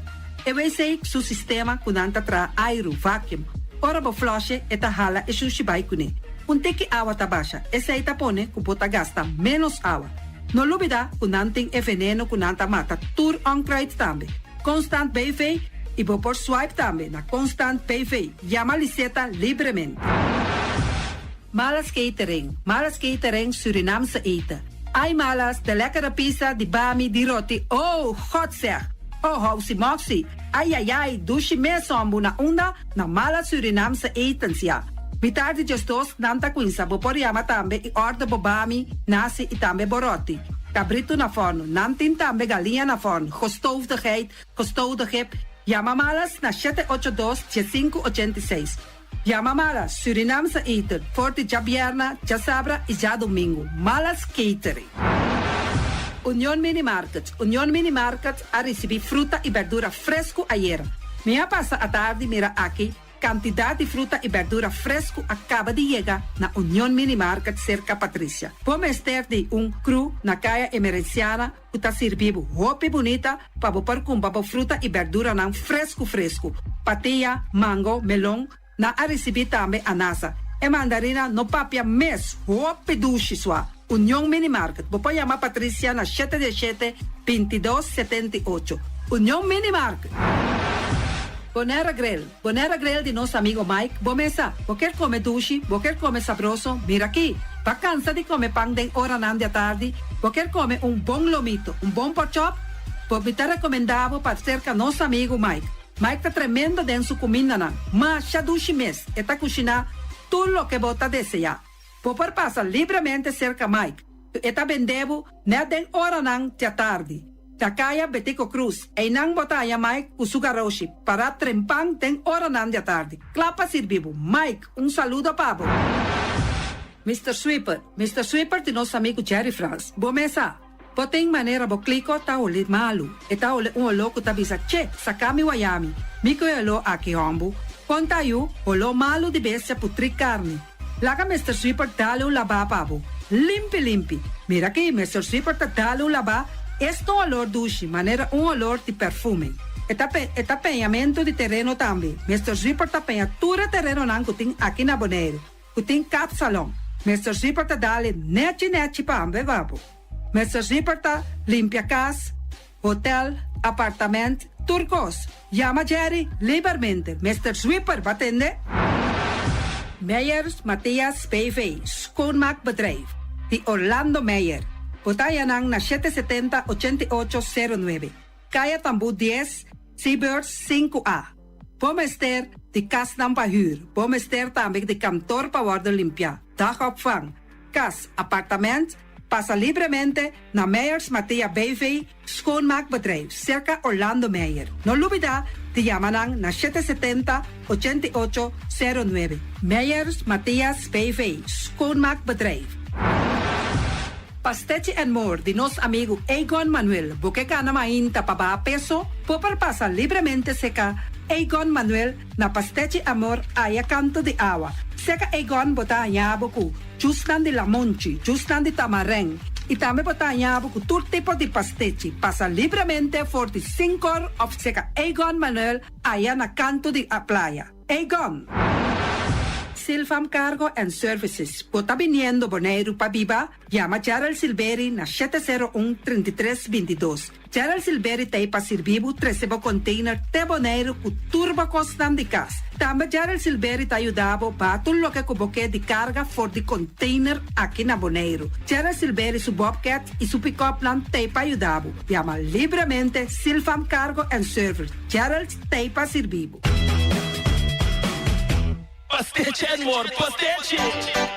O WC su sistema que nanta tra aero, vacuum. Ora bo flush eta hala e sushibai kune. Tiki água ta baixa, esse aí tapone que bota gasta menos água. No olvida que nanting e veneno que nanta mata tur onkruid também. Constant BV e vou por swipe também na Constant PV. Llama Liseta livremente. Malas catering Surinamse eten. Ai malas, de lekkere pizza, de bami, de roti. Oh, God zeg. Oh, housi moxie. Ai, dushi me sombu na onda na malas Surinamse etens ja. Bitardi gestos nanta quinza, vou por llama também e orda bobami, nasi e também boroti. Cabrito na forno, nantin também galinha na forno. Gestoofde gip. Llama malas na 782-1586. Llama malas, Surinamse eten, forte já vierna, já sabra e já domingo. Malas catering. Union Mini Market a receber fruta e verdura fresco ayer. Minha passa a tarde mira aqui, quantidade de fruta e verdura fresco acaba de chegar na Union Mini Market cerca Patrícia. Vamos ter de cru na caia emergenciana que está servindo roupa bonita para botar com fruta e verdura não fresco. Patia, mango, melão, na a receber também anasa. E mandarina no papia mes, roupa duche sua. Union Mini Market. Vou chamar Patrícia na 717-2278. Union Mini Market. Bonera Grill de nosso amigo Mike. Bomesa, quer comer duche, quer comer sabroso, mira aqui. Vacanza de comer pão de hora nan da tarde, quer comer bom lomito, bom pork chop, me tá recomendado para cerca nosso amigo Mike. Mike tá tremendo dentro sua comida nan, mas já duche mês, e tá cozinhando tudo o que bota desejar. Por passa livremente cerca Mike, e tá vendendo na den hora nan da tarde. Takaya Betico Cruz, e nang botaya Mike Usugaroshi, para trempang ten hora nan da tarde. Clapa servivo. Mike, saludo pabo. Mr. Sweeper de nosso amigo Jerry Franz. Bomesa, potém maneira bo clico tá o malu. E tá o louco tá bisa che, sakami wayami. Mico elo aqui hombo. Conta eu, o malu de bestia putri carne. Laga Mr. Sweeper dale un lava pavo. Limpi. Mira aqui, Mr. Sweeper tá dale un lava. Este olor duche, maneira olor de perfume. Eta penhamento de terreno também. Mr. Sweeper tá penha tura terreno nan kuting aqui na Bonaire. Kuting cat salon. Mr. Sweeper tá dale neti pa ambe vapo. Mr. Sweeper tá limpia casa, hotel, apartamento, turcos. Llama Jerry livremente. Mr. Sweeper, wat atende? Meijers Matthias BV, schoonmaakbedrijf. Die Orlando Meijer. Botayanang na 770-8809. Kaya Tambu 10, Seabirds 5A. Bomester de kas dan pahuur. Bomester também de kantoor pa worden limpia. Dagopvang, kas, appartement. Passa livremente na Meijers Matthias BV, schoonmaakbedrijf, circa Orlando Meijer. No lubida, te llamanang na 770-8809. Meijers Matthias BV, schoonmaakbedrijf. Pastechi and More de nosso amigo Egon Manuel. Porque na mainta pa peso, popar passa livremente seca Egon Manuel na Pastechi Amor aya canto de agua. Seca Egon bota anyaboku, justan de lamonchi, justan de tamareng. E também bota anyaboku todo tipo de pastechi. Passa livremente for the 5 of seca Egon Manuel aya na canto de a playa. Egon! Silfam Cargo and Services. Bota viniendo Bonaire pa Biba, llama Gerald Silveri na 701-3322. Gerald Silveri te pa servibo 13 container te Bonaire ku turbo costan de cas. Também Gerald Silveri te ayudavo ba todo lo que cuboque de carga for de container aqui na Bonaire. Gerald Silveri su bobcat e su pick-up plan te pa ayudavo. Llama livremente Silfam Cargo and Service. Gerald te pa servibo.
Pastiche and More, pastiche.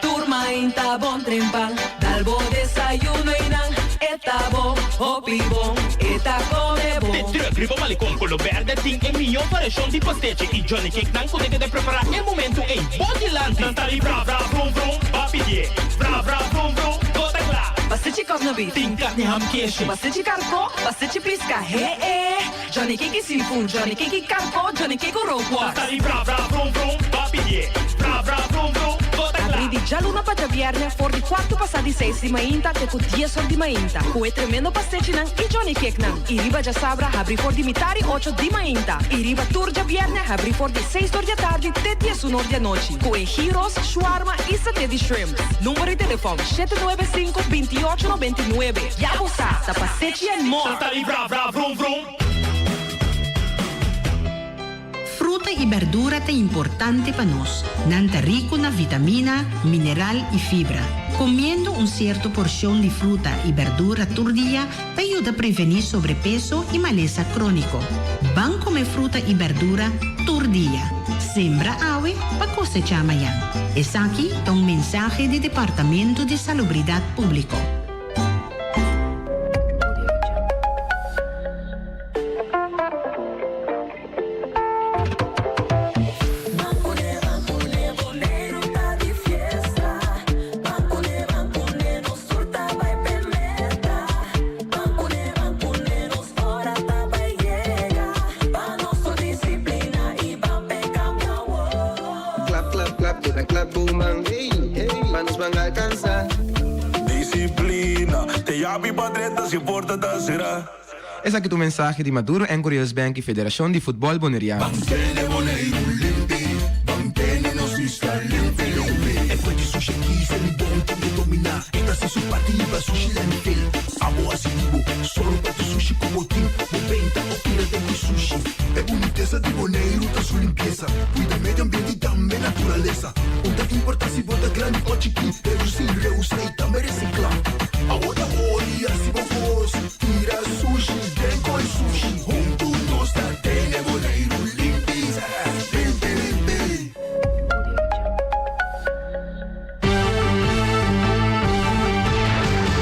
Turma inta bon trimpal, dalbo desayuno inang, eta bon, hopi bon, eta come bon.
De druk, ribo malicom, colo verde, ting e mio paration di pastiche. I Johnny Cake nan con de preparar el momento e body lanti. Nantali bra bra vrum vrum, papi die. Bra bra vrum vrum, gota cla.
Pastiche cosnobi,
Ting carne ham keshi.
pastiche carco, pastiche pisca, Johnny Cake seafood, Johnny Cake carco, Johnny Cake roquas.
Nantali bra bra vrum vrum, papi die. Bra bra vrum vrum, gota cla.
Apridi già l'una pa viernes, for di quarto passati 6 di mainta, te cu 10 sol di mainta. Cue tremendo pastiche nan, i Johnny Cake nan. I riba già sabra, abri for di mitari 8 di mainta. I riba turgia viernes, abri for di 6 di tardi, te 10 un'ora di noci. Cue gyros, shawarma e satè di shrimp. Numero di telefono 795-2899. Ya usa, da pastiche and more.
Nantali bra bra vrum vrum.
Fruta y verdura te importante para nos, nanta rico na vitamina, mineral y fibra. Comiendo un cierto porción de fruta y verdura por día te ayuda a prevenir sobrepeso y maleza crónico. Van comer fruta y verdura por día. Sembra ave para cosechar mañana. Es aquí un mensaje del Departamento de Salubridad Público.
Clap, boomang, hey, manos van a alcanzar.
Disciplina, te llamo padreta, si importa será.
Es aqui tu mensagem de Maduro en Curious Bank e Federação de Futebol Boneriano.
Mantene Bonaire limpi, mantene nostra limpi. E poi di sushi chi se li buon come domina. Esta se su partita sushi lentil. Amo asivo, solo para tu sushi como team. Moventa o tira de mi sushi. É boniteza de Bonaire, tá sua limpeza. Cuida meio ambiente e também natureza. Onde importa se bota grande ou chiquinho. Reduce e reusa merece reciclar. Agora olha se vos tira sushi, vem com sushi. Junto nós da Tene Bonaire limpi, limpi, limpi.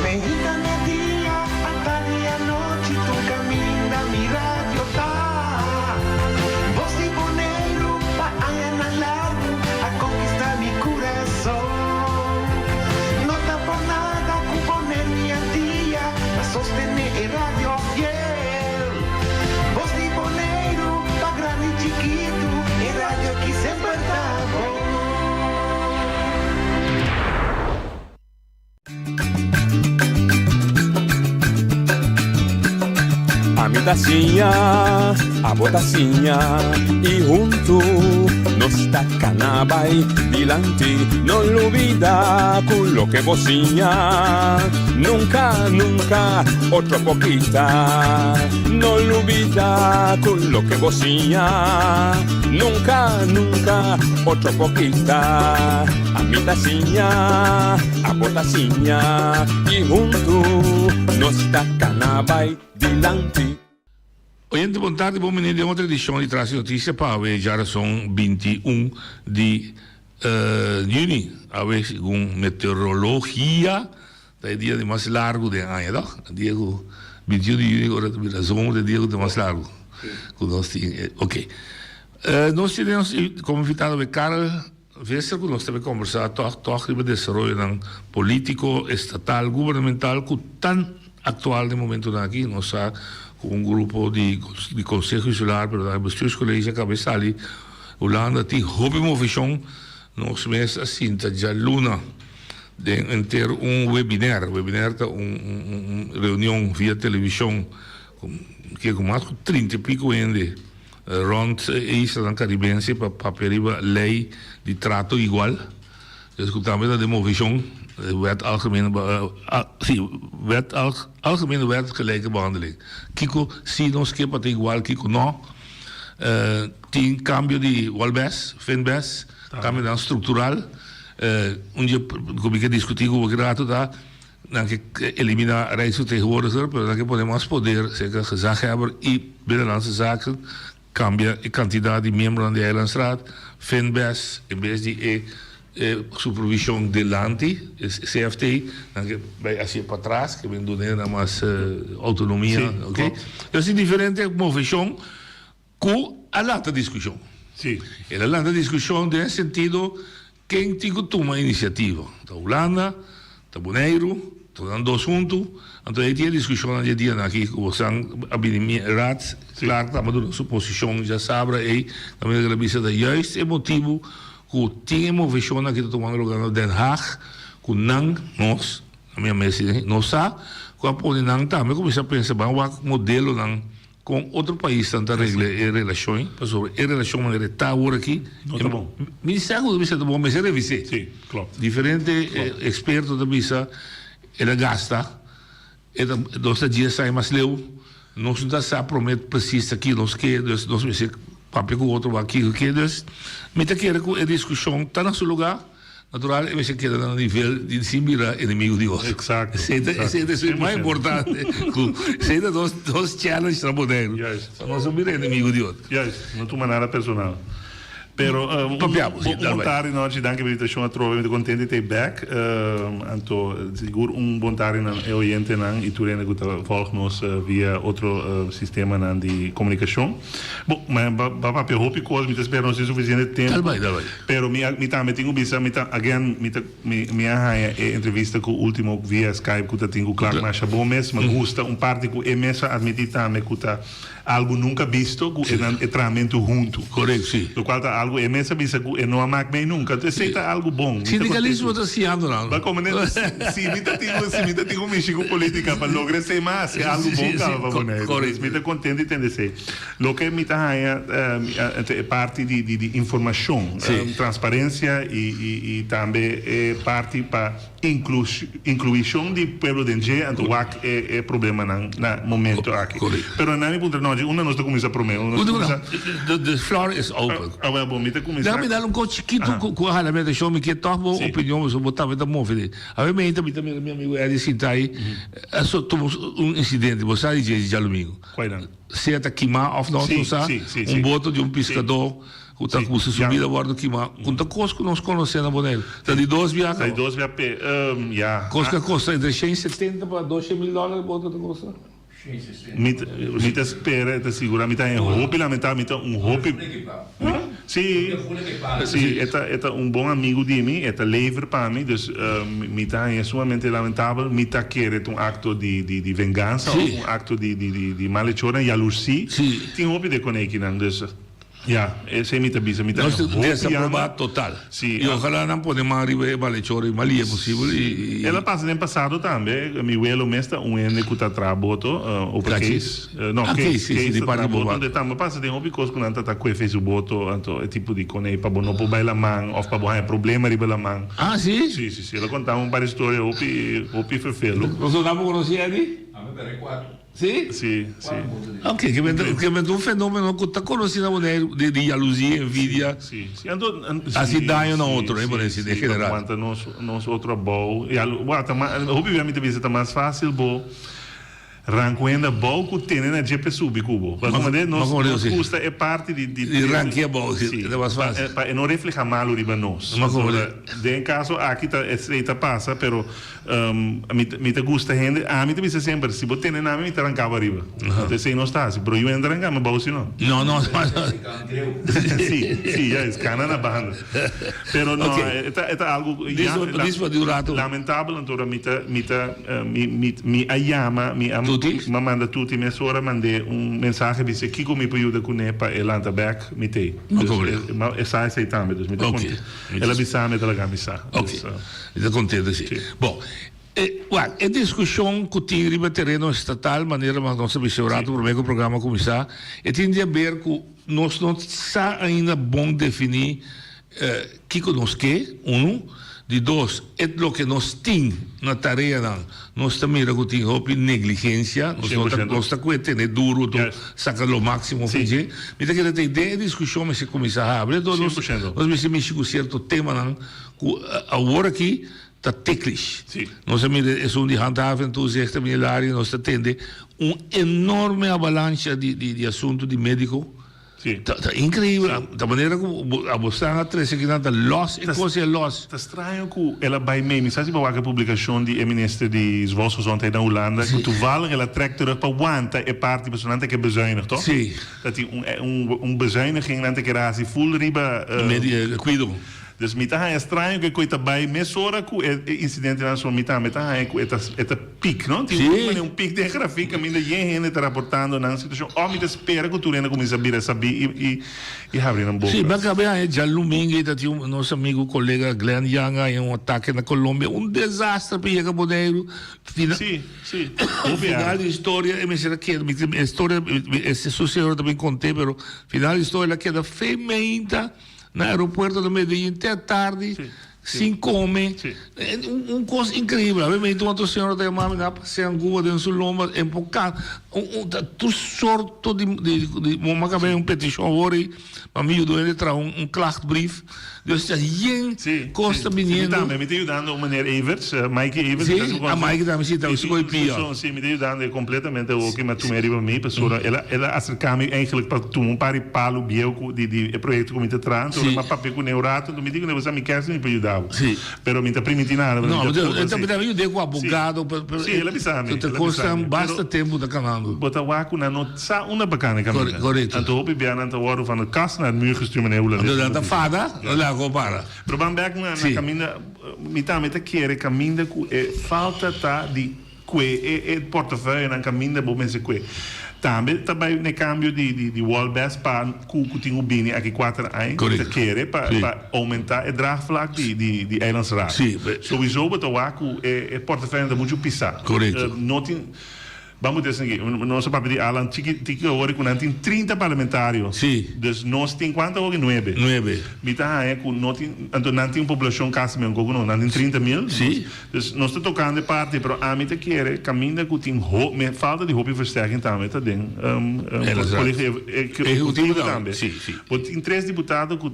Mexicana día, hasta día noche, tu camina mi radio tá. Voz de Bonaire, pa allá na largo, a conquistar mi corazón.
a botacinha, e junto nos tacanabay dilante, no olvida con lo que vocinha, nunca, nunca, otro poquita, no olvida con lo que vocinha, nunca, nunca, otro poquita, a mi tacinha, a botacinha, e junto nos tacanabay dilante.
Oyente, boa tarde, bom menino de outra edição de Traz Notícia para a geração 21 de junho. A ver, segundo meteorologia, é o dia de mais largo de ano, não? Dia 21 de junho, agora também a zona de dia de mais largo. Ok. Nós temos como invitado o Karel Visser, que nós temos conversado sobre o desenvolvimento político, estatal, governamental, que tão atual de momento aqui, nós com um grupo de conselho escolar, pero da bestuurscollege cabeça ali, Holanda tem hobby movição, nós mesmos assim, já luna de ter webinar tá reunião via televisão, que com mais de 30 e pico ainda, rond Isla Caribense para periba lei de trato igual, escutamos da movição. Algemene wet gelijke behandeling. Kiko, si nos que para igual, Kiko no. Tem cambio de walbes, finbes, cambio dan estrutural. Onde como que discutir com o grato da, que elimina reis tegenwoordiger, pero que podemos poder, zeker gezaghebber e binnenlandse zaken, cambia a quantidade de membros de eilandstraat, finbes, in vez de supervisão delante, CFT, bij als je para trás, que vem donando mais autonomia, ok? Então, é diferente movição com a lata discussão.
Sim.
E a lata discussão, nesse sentido, quem tem que tomar iniciativa? A Holanda, a Bonaire, estão dois juntos, então aí tem a discussão no dia aqui, que você a raad, claro, estamos dando suposição, já sabe, e também a revista da juist, é motivo que tinha movição aqui que tomando lugar no Den Haag, que não nós, a minha mesa, não sabe, que a pode não também começa a pensar, vamos modelo não com outro país tanta regra e relações, sobre a relação maneira está agora aqui,
não tá bom.
Me segue do bom, mas é revisar.
Sim, claro.
Diferente experto da bisa, ela gasta, nós dias sai mais leu, nós não está promete preciso aqui, nós que nós me papel com o outro aqui, que nós me te quer que a discussão está no seu lugar, natural, e você quer no nível de se mirar inimigo de outro.
Exato.
Esse é o mais importante. Esse é dos challenges para poder. Nós não mirar inimigo de outro.
Não toma nada personal. Pero voltare oggi anche per l'itazione trovo contenti di back anto sicuro voltare e oriente nan i turene che volgnos via altro sistema nan di comunicazione ma va per hopi cose mi spero non sia sufficiente tempo pero mi tengo bisa again mi ha intervista con ultimo via Skype che tengo claro ma chabomes ma gusta un parte che emessa admitita me que algo nunca visto e tramento junto
correto sim
lo qual algo e messa bisa e não amac bem nunca então aceita algo bom
sindicalismo está se ando não
mas como não se me tenho mexico política para lograr ser mais é algo bom calma correto me tá contente entender se lo que me tá é parte de informação transparência e também é parte para inclusão de povo de gente então é problema na momento aqui pero na minha ponto não uma nós começa a prometer
the floor is open
Dá
me dar um coach chiquito com a realmente show me que toca boa opinião sobre botar da móvel a ver me também meu amigo é desse aí só tivemos incidente você aí de domingo certa queimar of não sabe boto de pescador que está com sua subida a bordo queimar quanto custa nós conhecemos a Bonaire está de 2 viagens
está de 2 viagens
custa entre $170 para $2.000 boto da costa
Mita spera te sicura mita em roupa la mita roupa sim é um bom amigo de mim é lever para mim dus mita é sumamente lamentável mita quer acto de vingança um acto de maldição e jalousia tem roupa de conexão dus Ja, ese mita bisa mita.
Nós desaprovar total.
Sim.
E ojalá não podemos arribar a balechora, mas ali é possível.
Ela passa no passado também. Mi abuelo mesta ene kuta traboto o case. No, case
di parli boba.
De tamo passa tem hobby cos kunanta ta kwe fez o boto, anto é tipo de conei pa bono po baila man of pa boha problema riba la man.
Ah, sim?
Sim. Ela contava uma história hopi ferfelo.
Nós não conhecia ali?
A me pare 4.
Sim?
Sim.
Ok, que é um fenômeno que está conhecido de jalusia, envidia.
Sim.
Assim dá na outro, é por isso, de general.
Quanto nós outro bom. E obviamente bisa tá mais fácil bo. Ranquenda bom que tem na GP sub cubo. Mas custa é parte de
ranqueia bom, é mais fácil.
E não refleja mal o riba nós. De caso aqui tá estreita passa, pero me te gusta gente, a mim te bisa sempre se botar na mim te arrancava riba. Então sei não está, se pro eu entrar em cama bom se não.
Não.
Sim, já escana na banda. Pero não, é algo lamentável, então me ayama, me ma manda tutti me sora mande mensagem dice Kiko mi aiuta con nepa e lanta back mi te ma e sai também dus mi te ela bisame della gamisa
está contente sim bom a discussão que tem riba terreno estatal maneira mas não sabe se o rato por o programa começar e tem de ver com nós não está ainda bom definir Kiko nos que de dois, é o que nós temos na tarefa, nós também temos negligência, nós estamos tendo duro, sacar o máximo, fazer. Mas que tem ideia de discussão, mas se começar a abrir, nós mexemos com certo tema, agora aqui, está teclis. Nós também, é de handhaven, então, esta minha área, nós temos enorme avalanche de assunto de médico. Tá incrível, da maneira como a você está atrás aqui nada loss e coisa é loss.
Tá estranho que ela vai mesmo, sabe para a publicação de ministro de Volksgezondheid na Holanda, que tu vale ela trek terug para wanta é parte personante que é bezuinig, toch?
Sim.
Dat die bezuiniging na te razi full riba
cuido.
Dus mita é estranho que coita vai mesora com incidente na sua mita é com eta pic, não? Tem um pic de gráfica, ainda gente está reportando na situação. Ou me espera que tu ainda começa a vir a saber e abrir na boca.
Sim, mas acabei já domingo da tinha nosso amigo colega Glenn Young em ataque na Colômbia, desastre para chegar podeiro.
Sim.
Final da história, me será que a história esse sucedeu também contei, pero final da história que da feimenta no aeroporto de Medellín até tarde, sem comer. Coisa incrível. Obviamente, uma senhora da mamãe dá para ser angua dentro do lomba, empocado. Tu sorto de uma cabeça, petition hoor, maar mij doe je een klachtbrief. Dus dat is geen kosten beneden.
Me está ajudando meneer Everts, Mike Everts.
Sim, a Mike também está escolhe pia.
Sim, me está ajudando completamente ook, maar toen me mee, pessoa, ela acerca-me eigenlijk para tu pari palo bielco de projeto como te trans, mas papel com neurato, me digo que você me quer me ajudar.
Sim.
Pero me está permitindo.
Não, eu também ajudei com o advogado.
Sim, ela bisame.
Te custa basta tempo da canal.
Bota waku na not sa una bacana caminho.
Correto.
Então hoop bian aan te worden van de kast naar de muur gestuurd meneer Oela.
Dat dan vader, lá compara.
Pero van back na caminho, me querer caminho ku falta tá de que portefeuille na caminho bo mense que. Também no câmbio de Wallbest para que tinha o bini aqui 4 anos, te querer para aumentar o draagvlak de Eilandsraad. Sowieso bedoel ik portefeuille dat moet je pisar.
Correto.
Vamos dizer assim, nosso papel de Alan, tica hora com nós tem 30 parlamentários.
Sim.
Dus nós tem quanto hoje 9.
9.
Mita é com nós tem população quase mesmo com nós tem 30 mil.
Sim.
Dus nós está tocando parte, pero a mim te quer caminha que tem falta de roupa versterking também, tá dentro. Executivo também.
Sim.
Tem 3 deputados que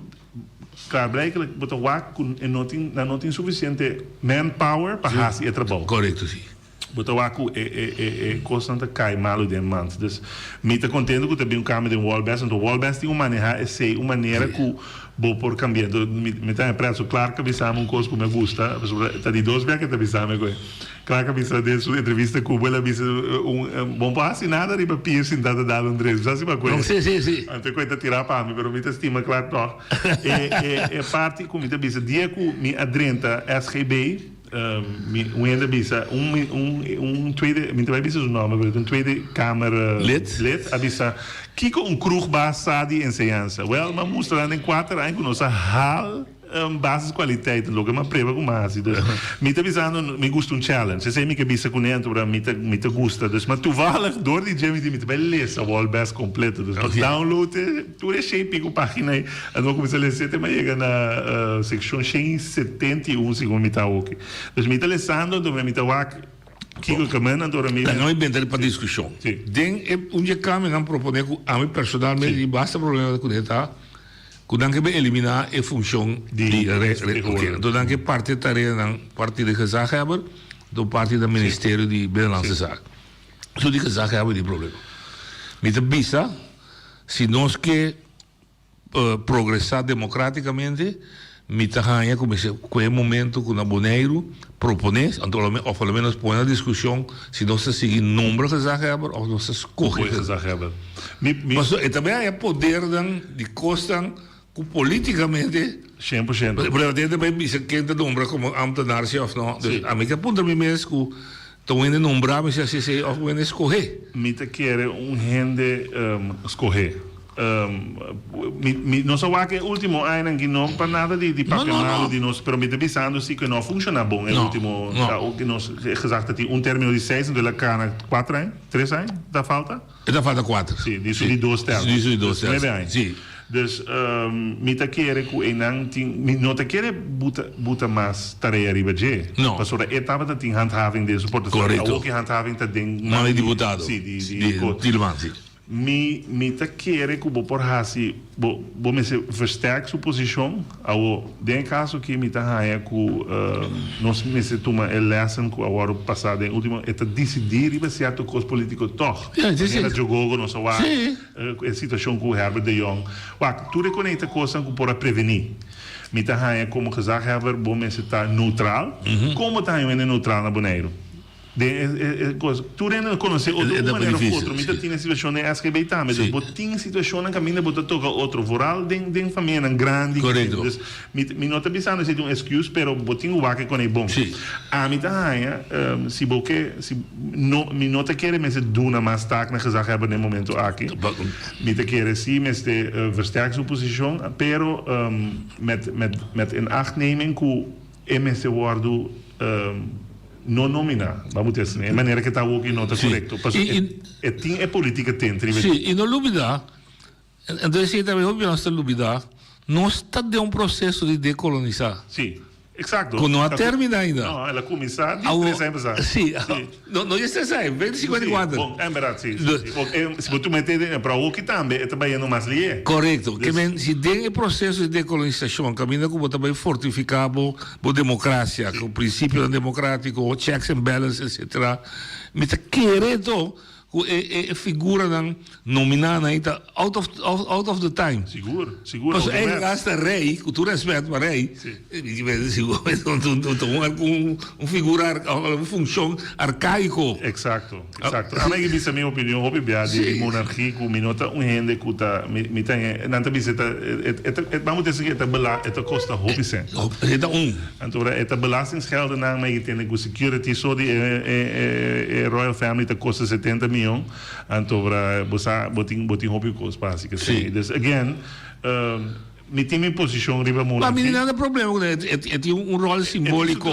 claro, blijkbaar botar waku não tem suficiente manpower para fazer o trabalho.
Correto, sim.
Botar waku é constante cai malo de manto. Dus me está contente que também o câmbio de Wallbest, então Wallbest tem uma maneira que vou por cambiando. Me está preso claro que avisamos coisa que me gusta, está de 2 meses que avisamos coisa. Claro que avisamos de sua entrevista com ela avisa bom para assinar de papel sentado dado Andrés, já se uma coisa.
Sim.
Ante coisa tirar para mim, pero me estima claro não. É parte como me avisa dia que me adrenta SGB ainda bisa tweede, minta vai bisa nome, een tweede kamer lid, abisa kiko kroegbaas sadi enseñanza. Wel, maar moest er in 4 anos com nossa hal basiskwaliteit logo ma preva com mais. Dus me tá visando, me gusta challenge. Se sei me que bisa com dentro para me tá gusta. Dus maar toevallig door die Jimmy me tá beleza, wal best completo. Dus download, tu é shape com página e não começa a ler, mas chega na section 71 segundo me tá ok. Dus me tá lesando, do me tá wak Kiko Kamena door een
não é bem para discussão. Den onde caminham proponer a mim personalmente e basta problema com deta. Quando que eliminar a função de então dan que parte tarefa na parte de gezaghebber, do parte do Ministério de Binnenlandse Zaken. Zo die gezaghebber die problema. Met de bisa, se nós que progressar democraticamente, met ganha como é momento com o Boneiro propõe, ou pelo menos põe na discussão se nós seguir número de gezaghebber ou nós escolher
gezaghebber.
Mas também é poder de costan politicamente
100%.
Pero dentro também bisa quente número como ambtenaar of não. Dus a mim que aponta me mesmo estão indo nombrar, mas se of indo escolher.
Me te quer gente escolher. Não só que o último ano que não para nada de papelado de nós, pero me te pensando se que não funciona bom o último, o que nós gezegd dat termino de 6 en de la cana 4 anos, 3 anos, da falta?
Da falta 4.
Sim, disso de 2 termos.
Disso de 2 termos. Sim.
Dus me te quer que me não te quer buta mais tarefa ribaje.
Não.
Para sobre etapa da tem handhaving de suporte.
Correto.
Que handhaving da tem.
Não é deputado.
Sim,
de
me te quer que o por hasi bo me se versterk sua posição ao den caso que me tá aí que nós me se toma a lesson que agora passado em último é decidir riba certo cos político toch era jogou no só a situação com o Herbert de Jong tu reconhece coisa que por prevenir me tá aí como gezag Herbert bo me se tá neutral como tá aí neutral na Boneiro tu não conhece outra maneira outro me tem situação é que bem tá mas tem situação que ainda bota toca outro voral den família grande
correto
me não tá pensando se tem excuse pero botinho o que com é bom a mim tá se boque se me não te quer mas duna mais taak na gezag hebben no momento aqui me te quer sim mas te versterk sua posição pero met in achtneming que MS wordo não nominar, vamos dizer assim, é maneira que está aqui não está correto. É política dentro.
Sim, e não dúvida, então se também não está dúvida, nós está de processo de decolonizar.
Sim. Exato.
Quando não termina ainda.
Não, ela começar de 3 anos.
Sim, não é 3 anos, 2054.
Bom, é verdade, sim. Se tu meter para o que também, é também não mais lié.
Correto. Que se tem o processo de decolonização, caminha como também fortificar a democracia, com o princípio democrático, checks and balances, etc. Mas querendo figura nominada ainda out of the time.
Seguro.
Mas é gasta rei, com todo respeito para rei, figura, uma função arcaico.
Exato. A mim que minha opinião, de monarquia, com minota gente que tá me tem, não tem vamos dizer que é costa hobby sen. Então é belastingsgelden na mij tem com security so die royal family te kosta 70 miljoen. Então botin hobby cost básicas. Dus again, me tem minha posição riba monarquia.
Mas não tem problema, é um rol simbólico.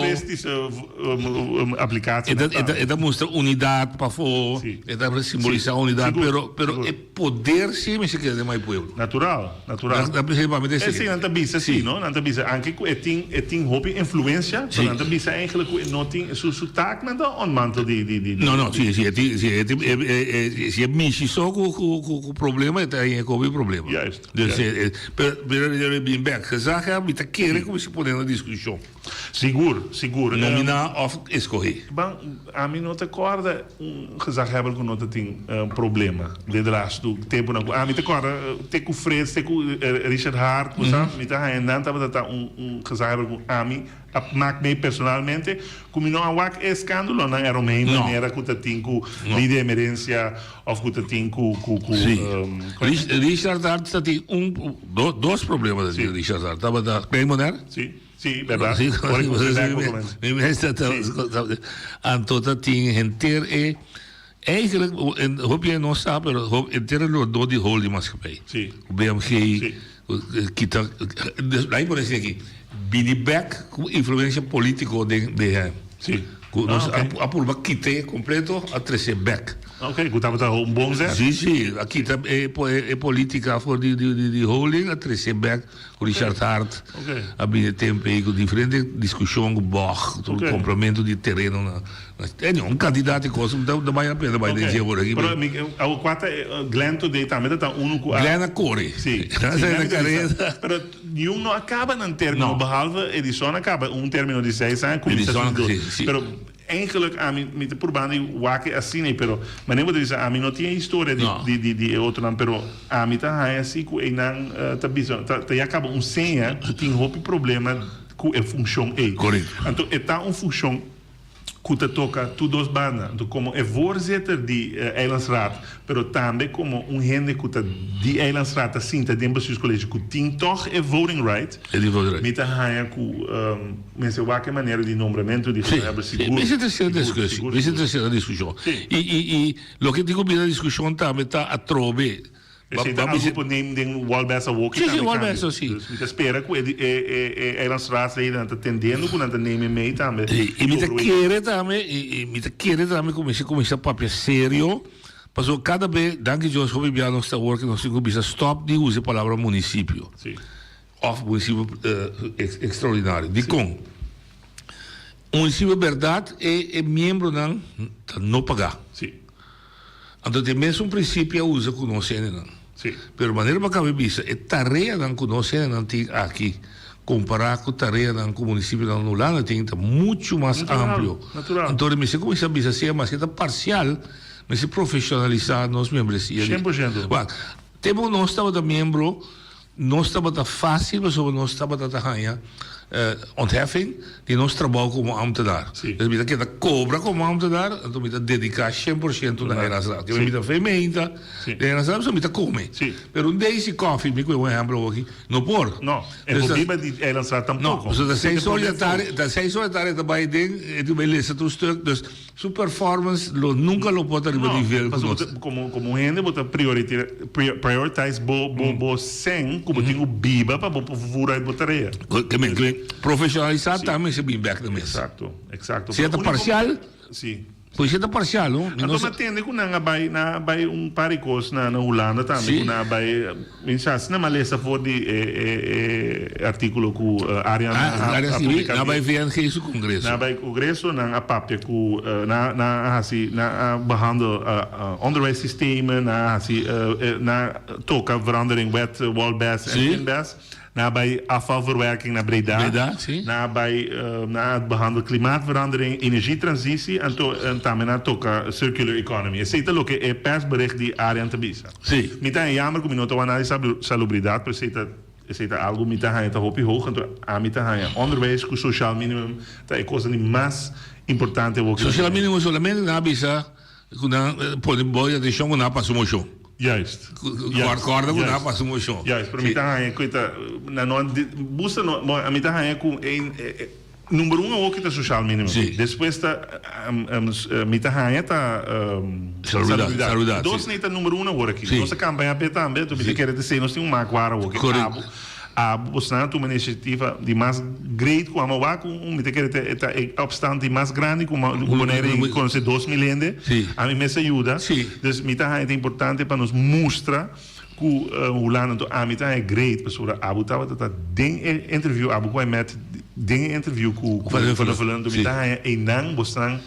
Aplicatie.
É mostra unidade para fora, é simbolizar unidade, pero é poder sim, mas que é mais povo.
Natural.
Principalmente
é sim, não tá bisa sim, não? Não tá bisa, anche tem hobby influência, não tá bisa eigenlijk não tem su taak met de onmantel die.
Não, sim, se é mexer só com o problema, é com o problema.
Juist.
Bem back gezegd hebben, met de keren como se poder na discussão.
Seguro.
Nominar of escolher.
Bom, a mim não te acorda gezegd hebben que não tem problema. De laatste tempo não. A mim te acorda, te com Fred, te com Richard Hart, sabe? Me tá ainda tá gezegd hebben a mim maak mee personalmente como não há escândalo na Romênia maneira que tem com de emergência ou que tem com
Richard Hart tem dois problemas de Richard Hart. Estava da bem moderno.
Sim. Sì, verdade.
Sim,
Ora que você vai com
me mesta antota ting henter eigenlijk hoop je nog staat maar hoop interne door die hol die maatschappij.
Sim.
BMG kita dus lain por esse aqui Biniback com influência política de hem.
Sim.
Nós apurba quite completo a 13 back.
Ok, gostava de um bom Zé.
Sim, aqui é política voor die holding, a 13 back, com Richard Hart.
Ok.
A bem tempo com diferente discussão com Bach, o complemento de terreno. É um candidato que coisa da mais a pena vai dizer agora aqui.
Pero o quatro Glenn today também está único.
Glenn a Corey.
Sim.
Na carreira.
Pero nenhum não acaba num término, behalve edição acaba término de 6 anos, começa pero eigenlijk a mim me probando waque assim né, pero mas nem vou dizer a mim não tinha história de outro não, pero a mim tá assim com e não tá bizarro tá acaba senha que tem problema com a função aí.
Correto.
Então está função que toca todos bandas, então como é voorzitter de Eilandsraad, pero também como gente que tá de Eilandsraad assim tá dentro do colégio que tem toch voting right.
É de voting right.
Met a com mensen welke maneira de nombramento de hebben seguro.
Isso é terceira discussão. Isso é terceira discussão. E lo que digo bem a discussão também tá a trove.
Vamos neem den Walbessa Walkie.
Sim, Walbessa, sim.
Dus we espera que Eilandsraadsleden está tendendo com anta nemen mee também.
E me querer também começar papel sério. Passou cada vez, danke Deus, como eu não está working, nós temos que stop de usar a palavra município.
Sim.
Of município extraordinário. De com município verdade é membro não pagar.
Sim.
Então tem mesmo princípio a usa com nós não.
Sim.
Pero maneira para caber bisa é tarefa não com nós não tem aqui comparar com tarefa não com o município da Nulana tem muito mais amplo.
Natural.
Então me se começa a bisa ser mais parcial, mas se profissionalizar nós membros.
100%.
Temos nós estava da membro, nós estava da fácil, mas nós estava da ganha. Ontheffing die ons trabalho como ambtenaar. Dus we moeten cobra como ambtenaar, en we moeten dedicar 100% naar Eilandsraad. We moeten fermenta, de Eilandsraad, we moeten komen. Pero deze koffie, ik wil een exemplo aqui, não por.
Não, é problema de Eilandsraad tampouco.
Não, dat zijn solidaridade também tem, tu beleza tu stuk, dus su performance nunca lo pode arribar nível.
Como gente bota prioritize bo sen, como tem o biba para bo fura e botaria.
Profissionalizar também se bem back da mesa.
Exato.
Se é parcial?
Sim.
Pois é parcial, não?
Então, mas tem que não vai paricos na Holanda também, não vai, pensar na maleza for de artigo com área
civil, não vai ver isso congresso.
Não vai congresso, não a papel com na behandel onderwijssystemen, na toca verandering wet Walbess en Inbess. Nabij afvalverwerking naar Breda, nabij het behandelen klimaatverandering, energietransitie en daarmee naar toka circular economy. Je ziet ook een persbericht die Arjan te bieden.
Sim.
Met een jammer kom je nog aan de salubridade, maar zit algo met een hoopje hoog en aan met een onderwijs, com sociaal minimum, dat is coisa die mais importante.
Sociaal minimum solamente na bisa, pode boia de chão na passou chão.
Juist.
Corda com nada passou o chão.
Juist. Para mim tá coita na não busca no a mim tá com número 1 ook het social minimum. Depois tá mim tá salubridade. Dos nem tá número 1 agora aqui. Nossa campanha também, tu me quer dizer nós temos uma quadra aqui. A Bolsonaro uma iniciativa de mais grande com a Mauá, me quer dizer obstante mais grande com uma maneira em conhecer 2 milhões. A mim me ajuda. Dus me tá é importante para nos mostrar que o lado a mim tá é great pessoa abu tava tá den interview abu com met den interview com falando me tá é não Bolsonaro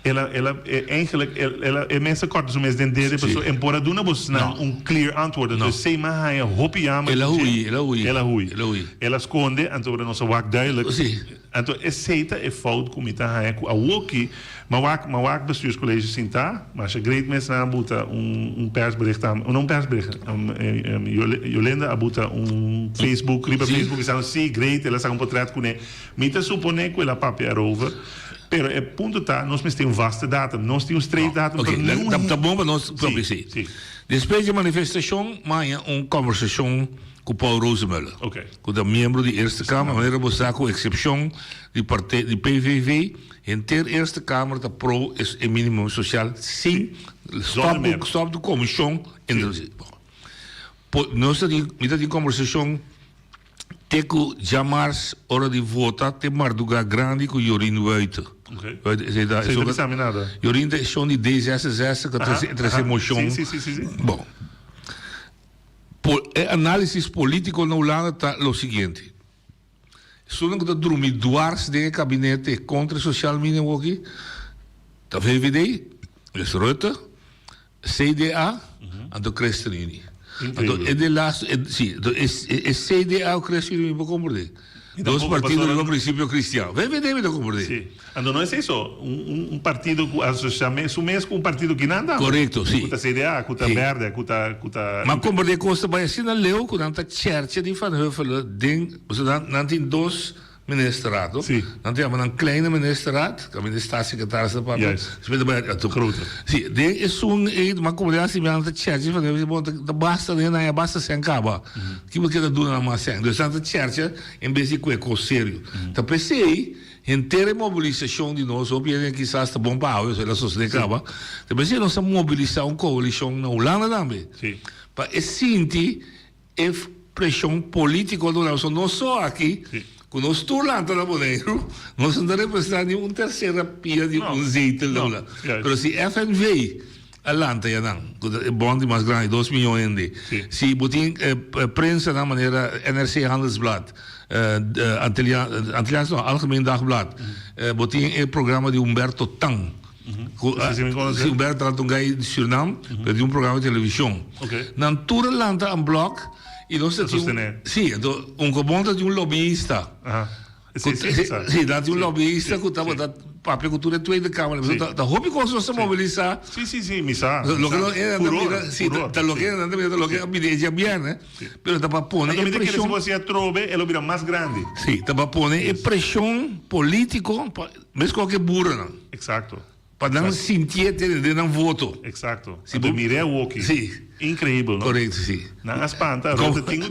ela eigenlijk mensen kort zo mensen derde persoon en pora doen een clear antwoord dus sei maar hij hoppie aan ela esconde en toen ons wak duidelijk en toen is zeta een fout comité hij a woki maar wak bestuurscollege sinta maar ze great mensen aanboeten een persbericht aan een persbericht Jolenda abuta een Facebook is aan great ela sa portret com mita supone que ela papel over. Pero o ponto está, nós temos vaste datum, nós temos 3 datum.
Tá bom para nós publicar. Depois da manifestação, amanhã uma conversação com Paul Rosemuller.
Ok.
Com o membro da Eerste Kamer, wanneer we zaken exception die partij, die PVV, in ter Eerste Kamer de pro is een minimum sociaal. Sim, stop de commission in de. Nós die conversação teco jamars ora di vota te marduga grande com Jorin Wuiten. Jorin de schon die D66 que essa motion.
Sim.
Bom. Análise político na Holanda tá o seguinte. Sono que dormir dwars de gabinete contra social mínimo aqui. Da VVD, is Rutte, CDA en de ChristenUnie. En de laatste, sim, is CDA o ChristenUnie para compreender. Dois partidos no princípio cristiano. VVD me dá compreender.
Sim. Então não é isso. Partido associamento mesmo com um partido que nada.
Correto, sim.
Com a CDA, com a Verde, com a.
Mas compreender costa vai assim na leu com a church de Van Huffelen ding, você não tem dois ministerados.
Sim.
Não tem een kleine ministerraad, que é o staatssecretaris da parte. Spelen bij het groter. Sim, ding is zo'n maar compreenssie met de church van de basta de basta sem caba. Que você quer doen na massa. Dus aan de church em vez de coisa sério. Tá pensei inteira mobilização de nós, obviamente que está bom para isso, ela só se acaba. Tá pensei nossa mobilização coalição na Holanda também.
Sim.
Para sentir a pressão política do nosso não só aqui. Quando nós turlando na Boneiro, nós não representamos uma terceira pia de zetel lá. Mas se FNV Atlanta já não, o bond mais grande, 2 milhões de. Se botem prensa na maneira NRC Handelsblad, Antilliaans Algemeen Dagblad, botem o programa de Humberto Tang. Humberto Tangai de Suriname, de programa de televisão. Na turlanda um bloco. E nós temos comando de lobbyista. Sim, dá de lobbyista que estava da papel cultura Tweede Kamer. Da hobby que nós mobilizar.
Sim, misa.
Lo que é a mídia bem, né? Pero dá para pôr a
pressão. Se você trove, ele vira mais grande.
Sim, dá para pôr a pressão político, mesmo qualquer burra, não.
Exato.
Para não sentir de não voto.
Exato. Se dormir o que.
Sim.
Incrível, não?
Correto, sim.
Não espanta, tem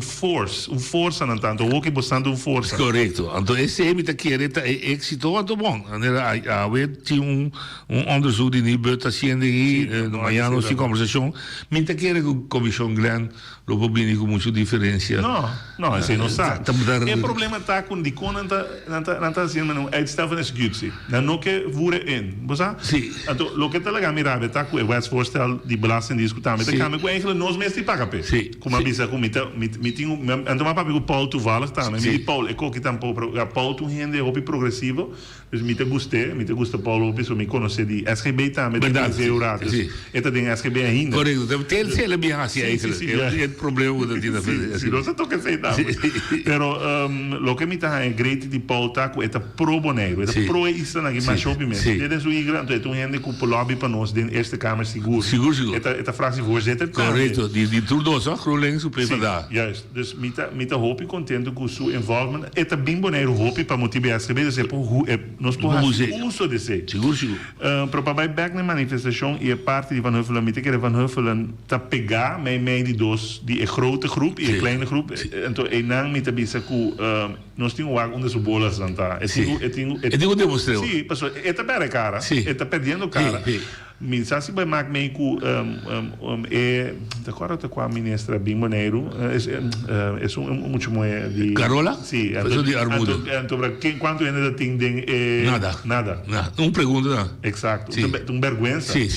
força, não tanto, o que bastante força.
Correto. Então esse é que é êxito, muito bom. Tinha onderzoek die niet buiten zien hier, no amanhã nós temos conversação, mas que é que a comissão grande logo bem com muita diferença.
Não, assim não sabe. O problema está com de quando não está assim, não é estava nesse executie. Não que voere in, você?
Sim.
Então, o que está lá mirar, está com o wetsvoorstel die belasting discutar, mas a Kamer eigenlijk nós mesmos paga pe. Como avisa com meeting, então uma papo com Paul toevallig tá, mas me Paul, eu que tampo Paul tu rende hopi progressivo, dus me gusta Paul hopi, so me conhece de SGB também, de Euratos. Eta tem SGB ainda.
Correto, tem ser bem assim eigenlijk. É problema da tida fazer.
Sim, não se toca aceitar. Pero lo que me tá é great de Paul tá com eta pro Boneiro, eta pro isso na que mais hopi mesmo. Dit is o ignorante, então rende com lobby para nós de Eerste Kamer seguro.
Seguro.
Eta fractievoorzitter.
Correto, die Trudeau, GroenLinks, o PvdA.
Juist, dus met de hoop contente com seu involvement. Eta bem boneiro hoop para motivar a SGB, dus nós podemos uso de ser.
Seguro.
Para bij back na manifestação e a parte de Van Huffelen, met que Van Huffelen te pegar met die dos, die grote groep, die kleine groep, en to enang met de bisaku, nós temos algo onde su bolas dan tá.
É digo demonstreu.
Sim, pessoal, eta perde cara, eta perdendo cara. Mensagem vai mais meio com agora está com a ministra bem maneiro é muito moeda de
Carola
sim
pessoa de Armudo
então quanto ainda tem nada
não pergunta
exato um vergonha
sim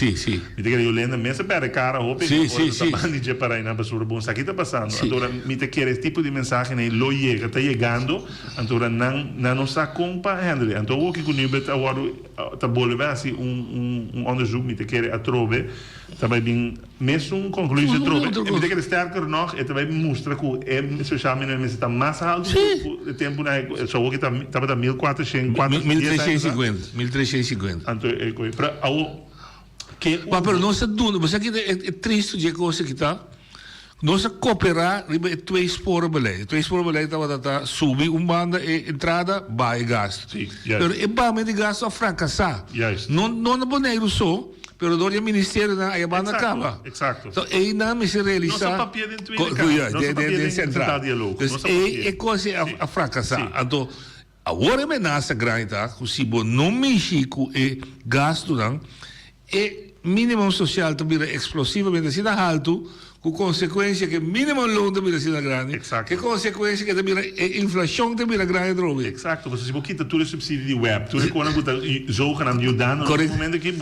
me diga eu lendo mesmo para cara roupa
sim
de para aí na basura bom isso aqui está passando agora me te quer esse tipo de mensagem aí lo chega está chegando agora não nos acompanha então o que o nível agora está bolando assim onderzoek me te quer a trove também bem mesmo concluir de trove e me te quer sterker nog e também mostra que é social media está mais alto o tempo na só o que estava da
1350
então para
que mas nossa dúvida você aqui é triste de coisa que está nós cooperar riba twee sporen beleid. Twee sporen beleid dat dat subi banda e entrada vai gasto.
Sim,
pero e ba me de gasto a fracassar.
Juist.
Non na Boneiro so, pero door je ministerie na ay banda acaba.
Exacto.
So e na mi se realiza.
Nosso papel de Twitter,
de central dialogo. Dus e cose a fracassar. Então, agora me nasa grande, se bo não mexer com e gasto dan e minimum social também explosivamente assim na alto, com consequência que minimum loon também assim na grande.
Exacto.
Que consequência que também inflação também na grande droga.
Exacto, você se você quita tudo subsídio de web, tudo quando você zogenaamd Jordaan, no momento que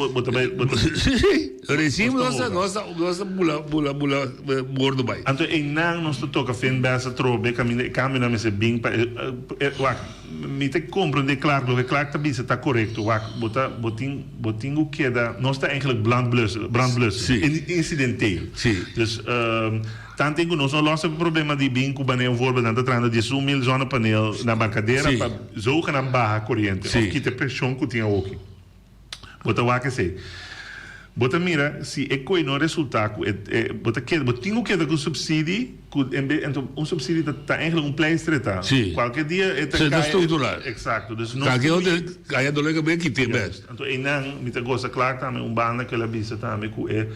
Recimo nossa bula bordo bai.
Anto nang nós toca fen bessa trobe caminho na mesa bem me te compreende claro que claro também está correto botin o que da nós está eigenlijk brandblussen incidenteel. Dus tanto que nós não lossen o problema de bem cubaneu voorbeeld aan de tranda de 1.000 zonnepaneel na bancadeira para zogenaamd barra corrente of que te pressão que tinha ook. Bota o que sei. Bota mira, se é coi no resultado, bota tinha que dar com subsídio, então subsídio está eigenlijk pleister tá. Qualquer dia é
estrutural.
Exato. Dus
qualquer outra aí do legal bem que tem best.
Então não, me te gosta claro também banda que ela visa também que é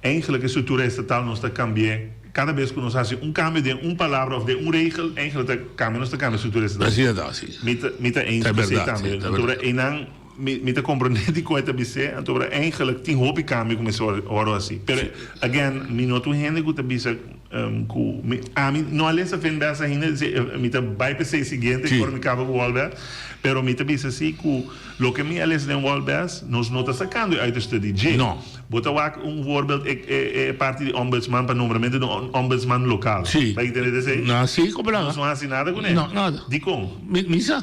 eigenlijk a estrutura estatal não está cambiando. Cada vez que nós fazemos cambio de palavra ou de regel, eigenlijk cambia nossa estrutura estatal.
Assim é assim.
Me te eens também. Então não me te compreende die coisa bise, então eigenlijk tem hobby cambio começou a orar assim. Pero again, me não tu gente que te bise a mim não alessa vem dessa ainda, me te vai para ser seguinte, por me cabo o Walbert, pero me te bise assim que lo que me alessa de Walbert, nós não está sacando uit de studie J.
Não.
Bota ook voorbeeld, parte de ombudsman para nomeamento do ombudsman local.
Sim.
Vai entender isso aí?
Não, sim, como não?
Não há nada com ele.
Não, nada.
De como?
Misa?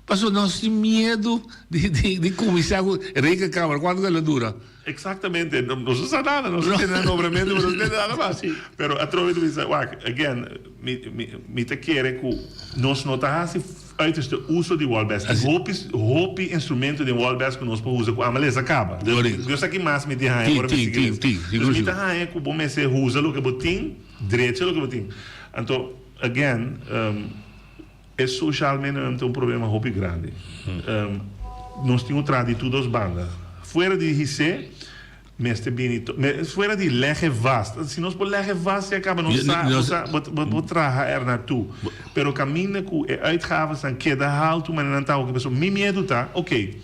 Passou nós temos medo de começar com Reika Câmara, quanto ela dura?
Exatamente, não se sabe nada, não se tem nada nomeamento, não se tem nada mais. Pero a trove do isso, again, me te quer que nós não está assim uiterste uso de Walbest. Hoop instrumento de Walbest que nós podemos usar, a maleza acaba. Dus aqui mais me diha, agora me seguir. Dus me diha que bom me se usa lo que botin, direito lo que botin. Então, again, é socialmente um problema hoop grande. Nós temos tradido dos bandas. Fora de RC, fora de leggen vast. Se nós por leggen vast, se acaba não sabe trazer naartoe. Pero o caminho que é uitgaven são que dá alto, mas não tá o que pessoa me medo tá. Ok.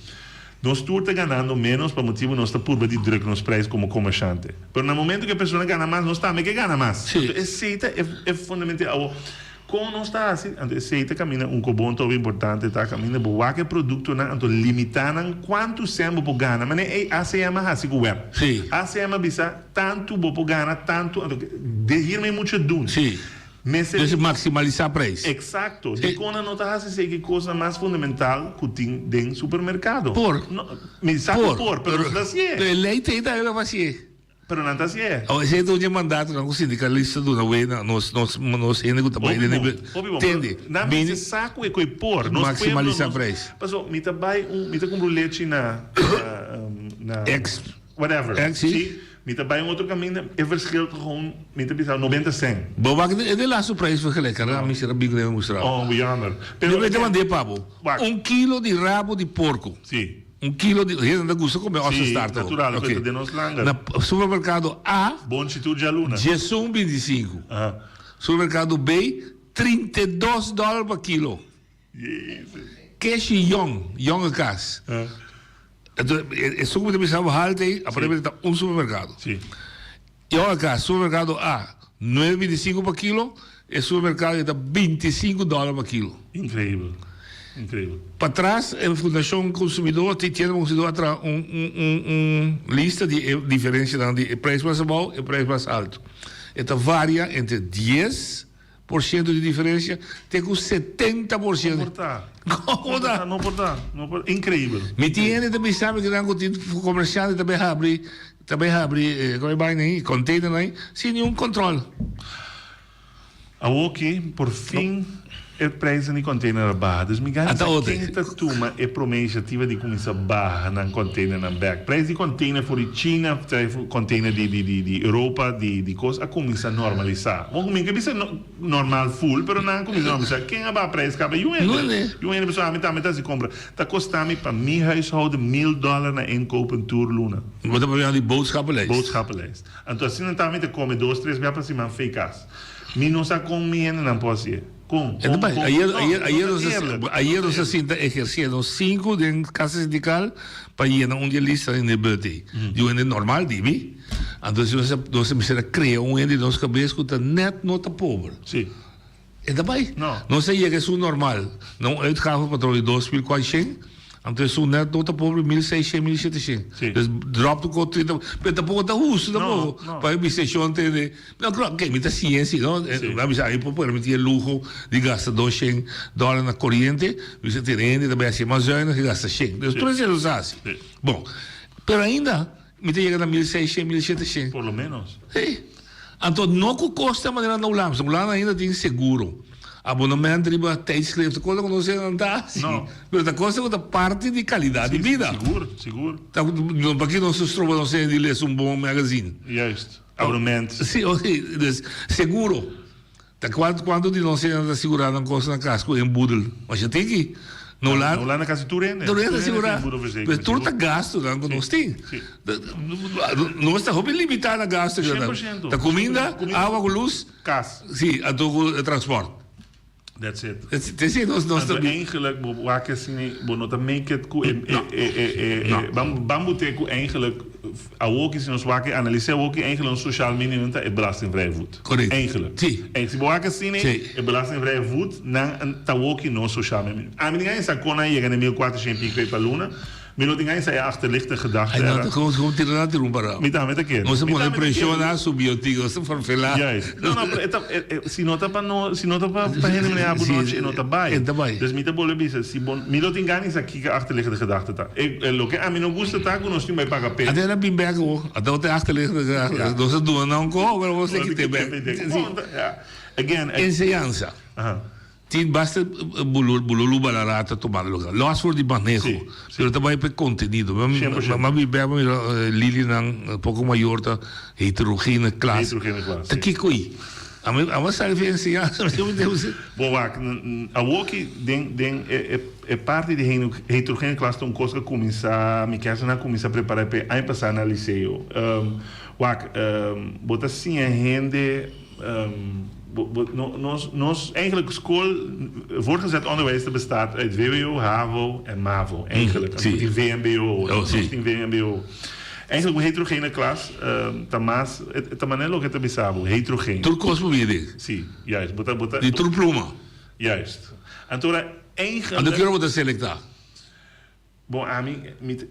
Nós estamos ganhando menos por motivo nós está por de druk nos preços como comerciante. Pero no momento que a pessoa ganha mais, nós também que ganha mais. Esse é fundamental. Como não está assim, esse caminha bom tão importante, tá caminha boa que produto na então limitando quanto sempre por ganhar, mas é ACM assim o web.
Sim.
ACM bisa tanto por ganhar tanto, de irme muito dun.
Sim. Mas maximalizar preço.
Exato. De quando não está assim que coisa mais fundamental que tem dentro do supermercado. Me sabe pero não assim é.
Leite ainda é assim.
Pero não está assim é.
Esse é o mandato não sindicalista do não é nós ainda que também entende.
Na minha saco é que por
maximalizar preço.
Passou, me tá compro leite na
X
whatever. Sim. Me tá bem outro caminho é verschil gewoon me tá pensar 90 cent.
Bom, é de lá o preço vergelijken, né? Me será bem grande mostrar.
Oh, jammer.
Pero eu te mandei pabo. 1 quilo de rabo de porco.
Sim.
1 quilo de gente gusta comer osso starter.
Natural, okay. De nos langa.
No supermercado A,
Bom Instituto de Aluna.
Gesum 25. Supermercado B, $32 por quilo. Cash Young Cash. Então, é só como você sabe, halte, aparentemente está supermercado.
Sim.
Young Cash, supermercado A, 9,25 por quilo, e supermercado está $25 por quilo.
Incrível.
Para trás, a Fundação Consumidor tem considerado lista de diferença entre preço mais baixo e preço mais alto. Então, varia entre 10% de diferença até com 70%.
Não portar. Incrível.
Me tiene também sabe que o comerciante também abre como vai nem container nem sem nenhum controle.
A Woki, por fim, Het prijs in die container baha. Dus mi gaan
Até outra.
quem tá tuma é promessa de começar baha na container na back. Prijs die container voor die China, container die Europa, die coisa a começar a normalizar. Vamos comigo que normal full, pero não começar a normalizar. Quem a baha prijs acaba
Não é.
Eu ainda pessoa a metade se compra. Tá custando para mi huishouden $1,000 na inkoop en tour luna.
Wat hebben we aan die boodschappenlijst?
Boodschappenlijst. En toen zien we dan met de komen 2, 3 jaar para cima feitas. Mi não sa com mi en não pode.
Ayer se sienta ejerciendo 5 de casa sindical para llenar un lista en el BT. Yo en el normal, divi. Entonces, se crea un ente de nos cabeças que está net nota pobre.
Sí.
En daarbij?
No.
No se llega a su normal. No uitgaven patroon 2.400. Entonces, su net nota pobre 1.600, 1.700.
Sí.
Dus drop de kost 30. Pero tampoco está justo, tampoco.
No.
Para mi sesión de. No, claro, que mi ciencia, ¿no? Vamos a ir por permitir el lujo de gastar $200 na corriente. Você tem ainda também assim, mais anos que gasta 100. Dus por isso é assim. Bom, pero ainda, me chega a 1.600, 1.700.
Por lo menos.
Sí. Então, não custa a maneira da Holanda. A Holanda ainda tem seguro. Abonamento, riba, tijdschrift, coisa que não sei andar.
Não.
Mas a coisa é parte de qualidade de vida.
Seguro.
Para que não se trova, não sei, de ler um bom magazine.
Juist. Abonnement.
Sim, dus seguro. Quando de não sei andar segurado uma coisa na casa, em Budel. Mas já tem que. No
lá na casa tu rende.
Tu rende segurar. Mas tu está gasto, não tem. Não está roupa limitada a gasto.
100%.
Da comida, água, luz.
Kaas.
Sim, a do transporte.
That's it.
Eigenlijk,
wakker zien, bonota make it bamboe teko eigenlijk, ook is ons wakker analyseren ook eigenlijk ons sociaal minimum het belastingvrij voet.
Correct.
Eigenlijk.
Zie.
En si wakker zien, het belastingvrij voet, dan tawoki no sociaal minimum. Aminga is dat kon je gaan 1.400 piek per luna. Minutinga is hij achterlichte gedachte.
Hij had gewoon tirar de rumba.
Met een keer.
Não se pode pressionar subiotigo, se for felar.
Juist. Se nota para hele meneer Abunot en nota bij. Dus met de bolle bisa, si bon minutinga is aqui achterliggende gedachte ta. Lo que a mí no gusta ta con nostim bij paga pe.
Até na bimbergo, até o achterliggende gedachte. Não se doa não co, mas você que tem bem.
Again,
enseñanza. Tin basta bululu balarata tomar lugar. Los voor die manejo. Pero também para conteúdo. Mas me bebe Lili nang pouco maior ta heterogene classe. Tá que coi. A mim serve enseñanza.
Boa, a woki é parte de heterogene classe um coisa que começa, me quer na começa a preparar para aí passar na liceu. Bota assim a gente Nos eigenlijk school, voortgezet onderwijs bestaat uit VWO, HAVO en MAVO. Eigenlijk. In VMBO. In VMBO. Eigenlijk een heterogene klas. Tamas, tamanelo que te bisabo. Heterogene.
Tur cosmovide.
Sim, juist.
Die tur pluma.
Juist. En toen eigenlijk.
En dan kunnen we dat selectar.
Bom,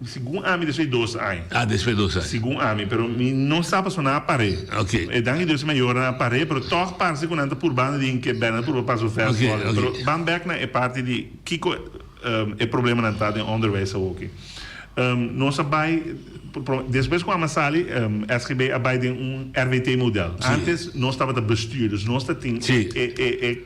segundo a mim, deixei 12 anos.
Deixei 12 anos.
Segundo a mim, pero não sabe sonar a parede.
Ok.
E daí Deus maior na parede, pero toch parece que anda por banda de que bem por passo ferro. Pero Bamberg é parte de Kiko é problema na tarde em onderwijs ook. Nós sabai depois com a Massali, SGB abai RWT-model. Antes nós estava de bestuur, dus nós tem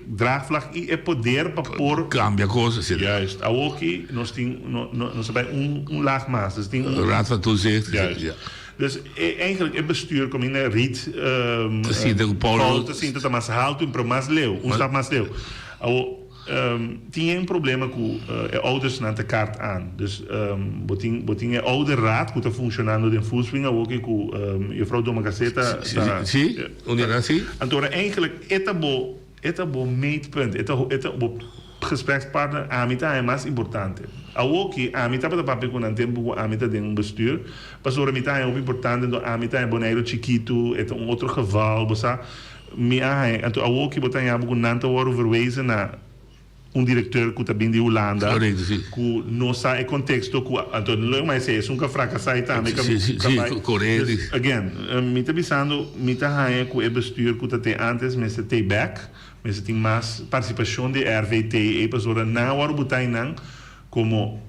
draagvlag e poder para pôr
cambia coisas.
Juist. Ook nós tem nós sabai laag maas, dus tem
raad van toezicht.
Juist. Dus eigenlijk het bestuur komt in een riet.
Te zien dat Paulo
te zien dat het mas haalt een pro mas leu, een stap mas leu. Tinha um problema com ouders na de kaart aan. Dus botinha ouderraad que está funcionando de Voelswinga ook com juffrouw Doma Gaceta.
Sim, onde
então eigenlijk het bo meetpunt, het bo gesprekspartner amita é mais importante. Ook amita para papel com um tempo amita de bestuur. Pastor amita é importante, do amita é boneiro chiquito, é outro geval, bossa. Então ook botan ja com nanta worden verwezen naar diretor que está bem de Holanda.
Correto, sim.
Que não sabe o contexto, que então não mais é um fracassar também.
Sim, correto.
Again, me está pensando, me está aí com o bestuur que tem antes, mas tem back, mas tem mais participação de RWT e pessoa na hora botar não como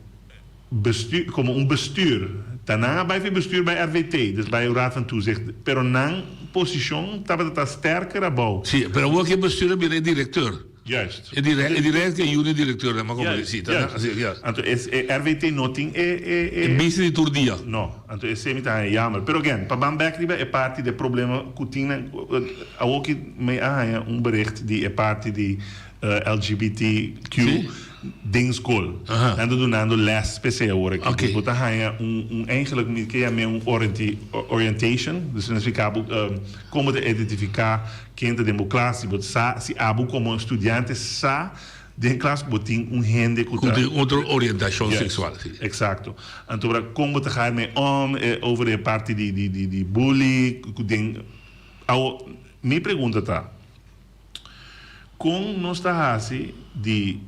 bestuur. Daarna bij het bestuur bij RWT, dus bij de Raad van Toezicht. Pero na posição estava sterker a bouw.
Sim, pero o que bestuur é diretor.
Juist.
E direct che io direttore, ma come si
Anto RVT noting
e business di Turdia.
No, anto è semita è jammer. Però again, pa ban backriba è parte del problema cutina ook me un bericht die è parte di LGBTQ ding school. En dat doen aan de les speciaal hoor ik. Okay. Dus daar eigenlijk niet keer met een orientation. Dus dan is het komen te identificeren kinderen democratie. Want si abu como estudiante sa de klas botin un gente
de outra orientação sexual.
Exacto. Então como te gaan mee om over de parte die bully ding. Me pergunta tá. Com nós está assim de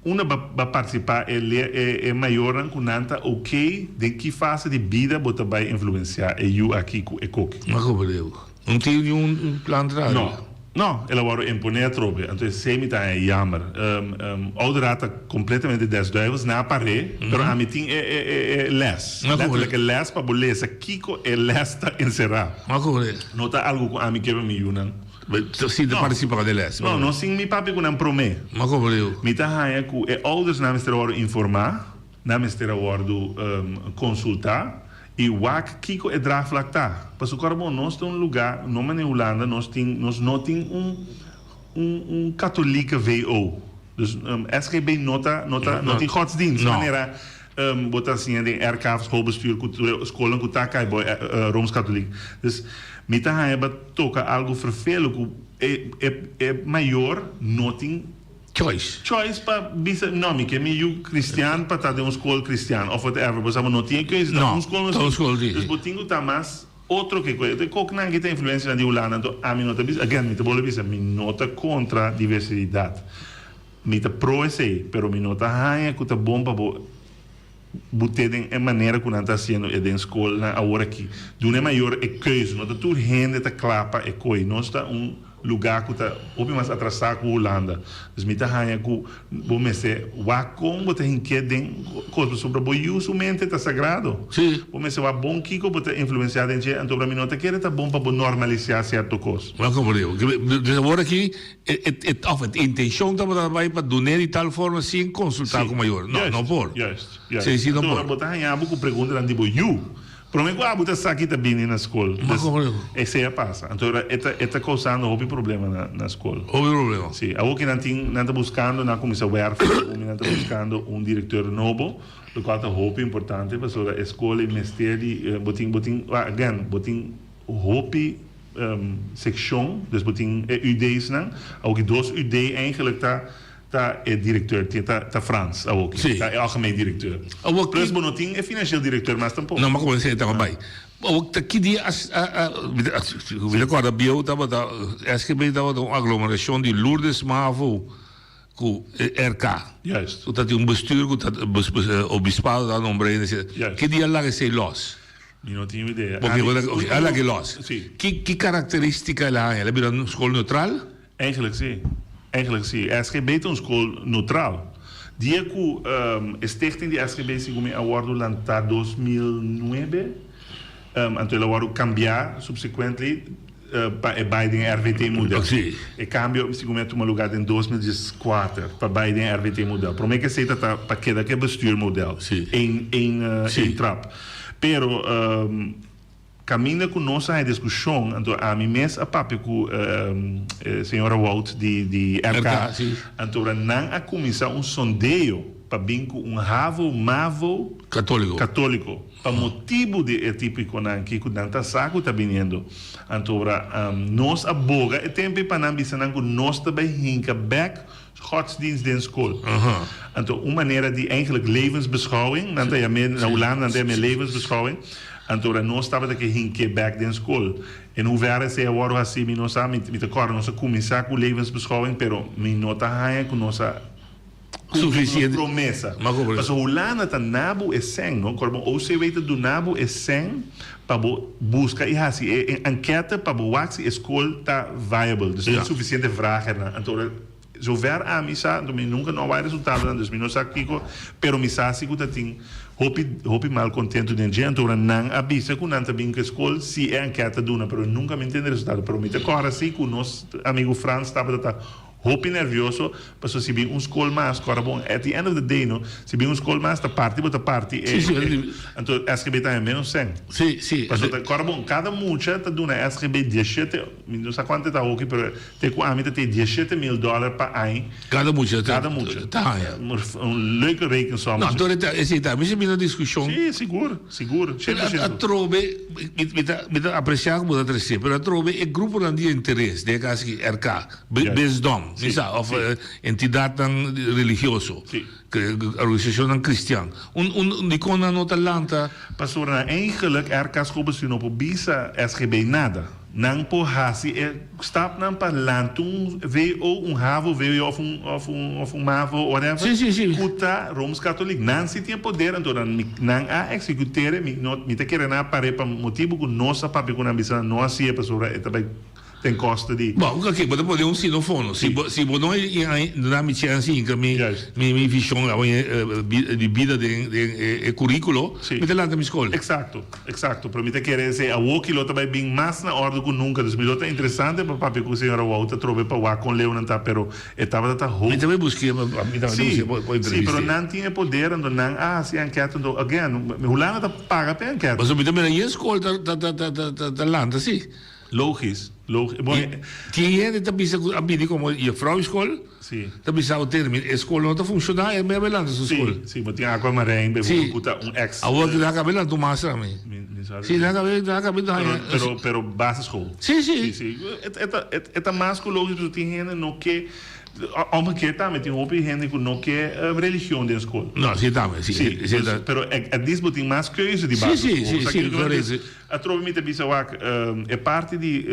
uma para participar é maior que nanta ok de que fase de vida bota vai influenciar eu aqui com coque.
Mas como deu? Não tinha plan tra?
No, ela vai imponer a tropa. Então sempre tá jammer. Ouderata completamente desduivels na parede, pero a meeting é les. Letterlijk les para bolesa. Kiko é les tá encerrado.
Mas como é?
Nota algo com a mim que me yunan.
Sim, de participar de les.
Não sim mi papi com promê.
Mas como é?
Mi tá haia com ouders na mister word informar, na mister word consultar. E wak kiko é draflak tá. Para o carbono nós tem lugar, não é na Holanda, nós não tem católica VO. Dus SGB nota tem godsdienst. Maneira botar assim de RK schoolbestuur scholen kutakai boy Rooms-Katholiek. Dus mita hebben toca algo vervelend é maior noting choice para bisa nome que me cristiano para estar de uma escola cristiana ou whatever, mas não tinha coisa não escola dus botingo tá mais outro que coisa de coque não que tem influência na Holanda então a mim nota bisa again me te bolo bisa me nota contra diversidade me te pro esse pero me nota haia que tá bom para boteden é maneira que não está sendo é da escola na agora aqui do é maior é coisa não tá tudo gente tá clapa é coi não está lugar que está ouve mais atrasado com a Holanda. Dus me tá hanha com bom messe wa como tá inqueden coisa sobre o uso mente tá sagrado.
Sim.
Bom messe wa bom kiko bota influenciar dentro então para mim não tá querer tá bom para normalizar certo coisa.
Mas como eu dus agora aqui a intenção tá para donar de tal forma sem consultar com o maior. Não por.
Sim, sim, não por. Bota hanha buco pergunta dan tipo you. Prometo que você está aqui também na escola. Essa é a passa. Então, está causando um problema na escola.
Problema?
Sim. Algo que não está buscando na comissão werf, não está buscando diretor novo, o qual é importante para a escola e o ministério, botin section, dus botin UD's, algo que dois UD eigenlijk tá é diretor, tá Frans, ook. Tá é algemeen diretor. Plus Bonotin é financieel diretor, mas tampouco.
Não, mas como você tá bem. Ook que dia we recorda bio tava da SGB tava uma aglomeração de Lourdes Mavo com RK.
Juist.
Tu tá bestuur com o bispado da nombre. Que dia lá que se los?
Eu não tenho ideia.
Porque ela que los. Que característica ela é? Ela é uma escola neutral?
Eigenlijk sim. SGB é uma escola neutral. Die que a stichting de SGB se come award lançada 2009, então ela vai cambiar subsequently para Biden RVT model. E cambio se come um lugar em 2014 para Biden RVT model. Para mim que seita para que bestuur model em trap. Pero caminha com nossa discussão, então a mim mesmo a papo com a senhora Walt de RK, então não a começar sondeio para vir com ravo mavo católico para motivo de típico que o danta saco está vindo, então nós aboga é tempo para não pensar que nós também hinka back godsdienst in school. Então uma maneira de eigenlijk levensbeschouwing, dan je meer na Holland dan je meer levensbeschouwing. Então nós estava que hinke back in school. En hoeverre se agora assim, mi nossa mit acordo nossa começar com levensbeschouwing, pero mi nota haia com nossa suficiente promessa. Mas o Holanda tá nabo é sem, não? Corbo ou se veita do nabo é sem para buscar e assim enquete para boar se escola tá viable, dus é suficiente vragen. Então zover a missa, então nunca não vai resultado, dus mi não sabe Kiko, pero missa se que tem hopi mal contento de gente, então não avisa que não tá bem que escola se é enquete duna, pero nunca me entende resultado, pero me te corre assim que o nosso amigo Franz estava hopi nervioso, mas se bem school mas, agora bom, at the end of the day, no, se bem school mas, party, então SGB tá menos 100.
Sim.
Mas agora bom, cada mucha tá dando SGB 17, não sei quanto tá ok, pero tem com a mim tem $17,000 para ano.
Cada mucha.
Tá. Leuke rekensom.
Não, então tá, mas é uma discussão.
Sim, seguro. 100%.
A trove, me apreciar como da terceira, pero a trove é grupo de interesse, de caso que RK, Besdom, of entidade religioso, organisação cristã. Icona no talanta.
Pastor, eigenlijk RK schoolbestuur op bisa SGB nada. Nang po hasi stap nang pa lantung VO HAVO VO of MAVO whatever.
Sim.
Kuta Rooms-Katholiek. Nan si tinha poder então nang a executere mi te querer na pare pa motivo com nossa papi com ambição nossa é pastor também tem costa de.
Bom, ok, mas depois um sinofono. Se você não dá me chance em que me visão de vida de currículo, me te lá da minha escola.
Exato. Para mim te querer ser a walkie também bem mais na ordem que nunca. Das milhões é interessante para papi com a senhora Walter trove para o com Leon não pero estava da roupa.
Eu também busquei,
sim, pero não tinha poder então não se enquete então again, Hulana tá paga para enquete.
Mas eu me também na escola da landa, sim.
Logisch.
Tinha gente que abrir como a vrouwenschool.
Sim.
Também sabe o termo. A escola não está funcionando, é meio belanda sua escola.
Sim, mas tinha água marinha, ex.
A outra da cabela do mais também. Sim, da cabela.
Pero basisschool.
Sim.
É mais lógico que tinha gente no que uma que também tem hopi gente que não quer religião da escola.
Não, sim também, sim.
Pero é disso tem mais coisa de base.
Sim.
A trova me te bisa é parte de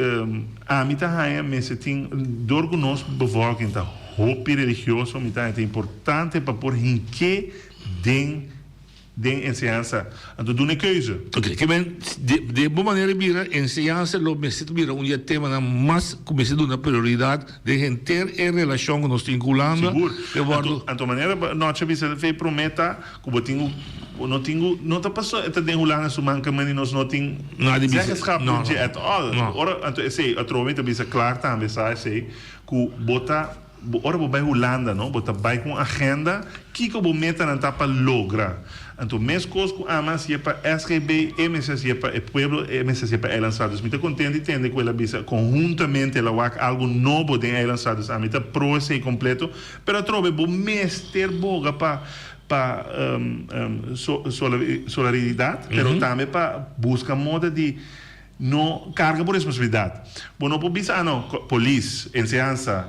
a mita haia mas tem dor com nós bevolking tá hopi religioso mita é importante para por hinque den enseñanza. Então, do keuze.
Ok, que bem, de boa maneira, vira, enseñanza, lo me siento, vira, tema na mais, como se dá prioridade de gente em relação com nós vinculando.
Seguro. Então, maneira, nós já fez prometa, como não tá passou, é de enrolar sua manca, mas nós não tem zeggenschap de at all. Ora, então, sei, a trometa bisa claro também, sei, que bota ora vou Holanda, não? Bota vai com agenda, que eu vou meter na tapa logra. Então, mesmo coisa que ama se é para SGB, MSS é para o povo, MSS é para elas lançados. Me tá contente entender que ela bisa conjuntamente ela vai algo novo de elas lançados. A mim tá pro esse completo, pero trove vou mester boga para solidariedade, pero também para buscar moda de não carga por responsabilidade. Bom, não pode pensar, não, polícia, enseñanza,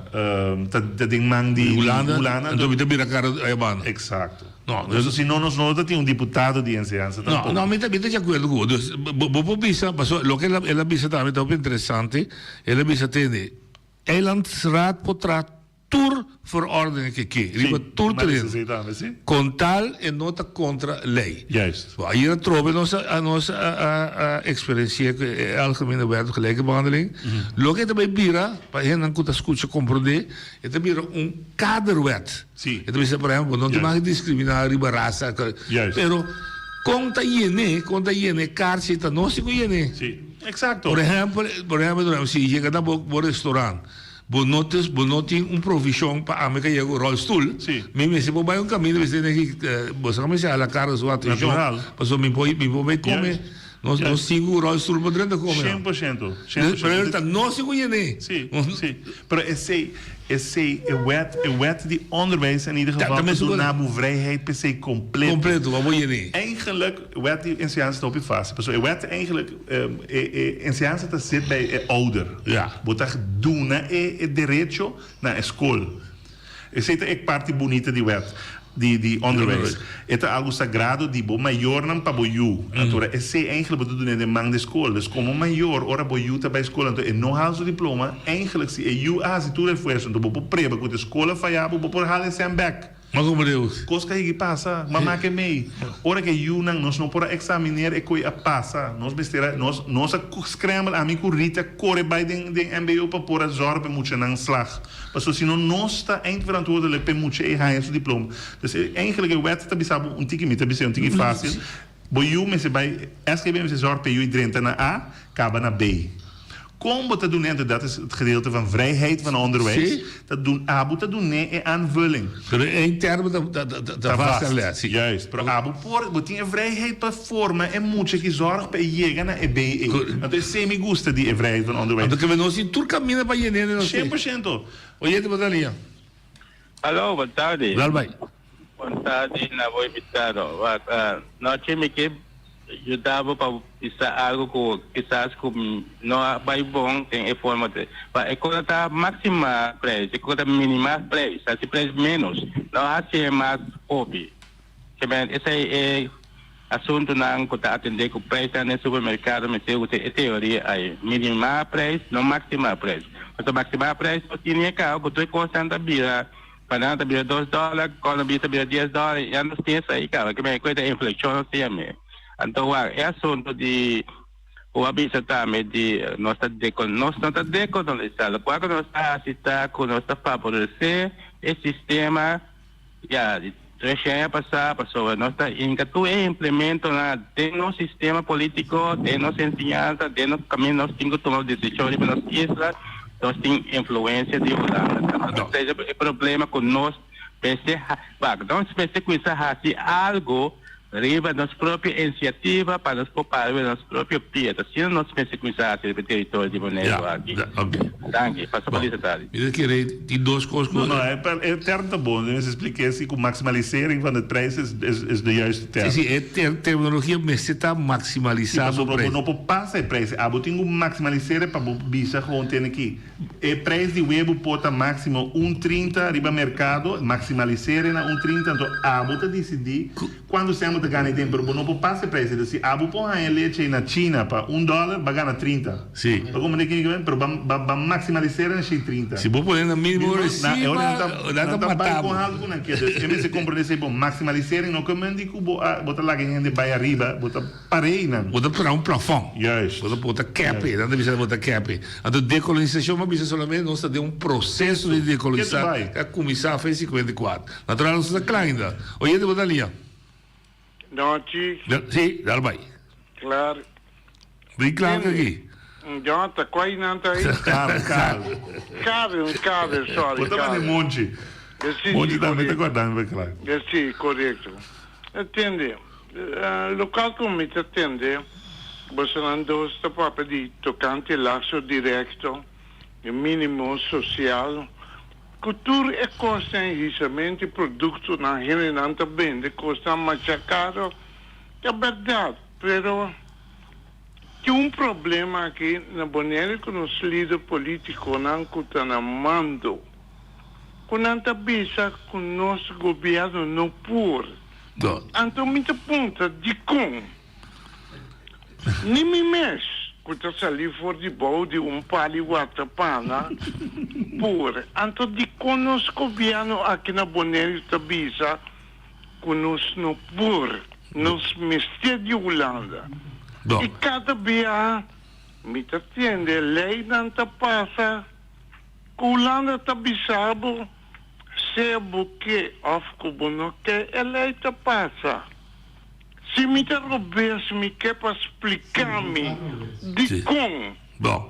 tem mandi
Holanda, então me vira cara aí bana.
Exato. Não, se não nós não tem deputado de enseñanza.
Não, me tá de acordo com isso. Vou pensar, passou, lo que ela pensa também tá interessante, ela pensa tem Eilandsraad potrat tur verordening gekeken. Tur erin. Con tal en nota contra lei.
Juist.
Hier troben onze experiência algemene wet gelijke behandeling. Lo que também vira, para gente não kuta escuta compreender, é também kaderwet.
Sim.
É também por exemplo, não te mag discriminar riba raça. Pero conta iene cárcel tá não se conhece.
Sim. Exato.
Por exemplo, se chega na bo restaurante Bonotes provisão para a meca o rolstool. Me se vai caminho você tem que você começa a la cara sua atenção. Passou me põe comer. Nós 5 rolstool podendo comer.
100%.
Pero não se conhece.
Sim. Pero esse wet de onderwijs in ieder geval de nabovrijheid per se compleet.
Wat wil je niet?
Eigenlijk wet die enseñanza op je fase. Dus wet eigenlijk enseñanza dat zit bij ouder.
Ja.
Wat dat doen é direito na escola. Ik parte bonita die wet. Die onderwijs. Het is algo sagrado die bo maior não para boiu. Então, esse eigenlijk wat doen in de man de school. Dus como maior, ora boiu tá bij school. Então, não haal o diploma. Eigenlijk se eu se tu esforço, então bo preba com a escola falhava, bo por halen sem back.
Mas como Deus?
Coisa que passa, mamá que mei. Ora que eu nós não por examinar e coi a passa. Nós besteira, nós scramble a mim currita corre by den MBO para por a zorbe moet não slag. Mas se não nós está eindverantwoordelijk per moet e gaan seu diploma. Dus eigenlijk é wet tá bisabo tique mita biseu tique fácil. Boiu me se vai SGB me se zorbe eu drenta na A, acaba na B. Kom te doen, dat is het gedeelte van vrijheid van onderwijs. Dat doen Abu te doen nee aanvulling.
In termen dat vast.
Juist. Maar Abu moet je vrijheid per vormen en moet je zorgen bij je naar EBE. Dat is semi-gusta die vrijheid van onderwijs.
Dat kunnen we nog zien. Turca mina bij je neer.
100%.
Oye, wat dan hier?
Alô, boa tarde.
Dalbai.
Boa tarde, na voz invitado. Nós temos que ajudar para pensar algo que quizás não vai bom tem forma de. Para quando está máxima preço, quando mínima preço, se preço menos, não há ser mais hobby. Esse é assunto não que está atendendo com preço no supermercado, mas é teoria aí. Mínima preço, não máxima preço. Quando máxima preço, tinha carro, botou constante a bira. Para bira $2, quando bira $10, já não tem isso aí, cara. Que é coisa inflação, não sei mesmo. Então, é assunto de o aviso também de nós está decolonizado. Quando nós está assistir, quando nós está favorecer esse sistema, já de deixar passar, pessoa, nós está implementando tem nosso sistema político, tem nossa ensinança, tem nosso caminho, nós temos que tomar decisões para nossa isla, nós temos influência de Holanda. Não seja problema com nós, não se pense com isso assim algo arriba nossa própria iniciativa para nos preparar nosso próprio pieta. Se não nos pensamos no território de Bonaire aqui.
Ok.
Danke. Passa por isso, Tari.
Eu queria ter duas coisas.
Não, é termo tá bom. Eu expliquei assim que maximalisering van het prijs is de juiste term.
Sim, é terminologia, mas você está maximalizando o preço.
Não passa o preço. Ah, eu tenho que maximalizar para bisa gewoon ter aqui. O preço de web pota máximo 1,30 riba mercado, maximalizar na 1,30. Então, eu decidi quando você de ganhar tempo, não pode passar o preço. Se abu põe a leite na China para $1, vai ganhar 30.
Sim.
Então, como é que vai maximalizar na 30?
Se vou pôr na mínima recibo,
não tá bem com algo naquilo. Eu me compro desse bom maximalizar não como eu digo, botar lá que gente vai arriba, botar parei não.
Botar para plafond.
Yes.
Botar cap, não precisa botar cap. Então decolonização, mas precisa solamente nós ter processo de decolonização. A começar a fazer 54. Natural não está claro ainda. Oye, de botar linha.
Noite.
Sim, dá vai.
Claro.
Bem claro aqui.
Já está quase não está aí. Caro, sorry.
Bota mais monte. Monte também está guardando, bem claro.
Sim, correto. Atende. Local comité atende. Você não está para pedir tocante laço direto, mínimo social. Cultura é costa enriquecimento e produto na realidade bem, costa mais caro, é verdade, mas tem problema aqui na Bonaire com os líderes políticos não está na mando, com a bisa com o nosso governo não pur. Então, muita ponta de com, nem me mexe. Quando sair fora de boa de pali guatapana, por anto de conosco governo aqui na Bonaire Tabisa, conosco por nos mistério de Holanda. E cada dia me atende lei não tá passa, Holanda Tabisabo, se buque of kubono que a lei tá passa. Se me interrompesse, me quer para explicar-me de como.
Bom,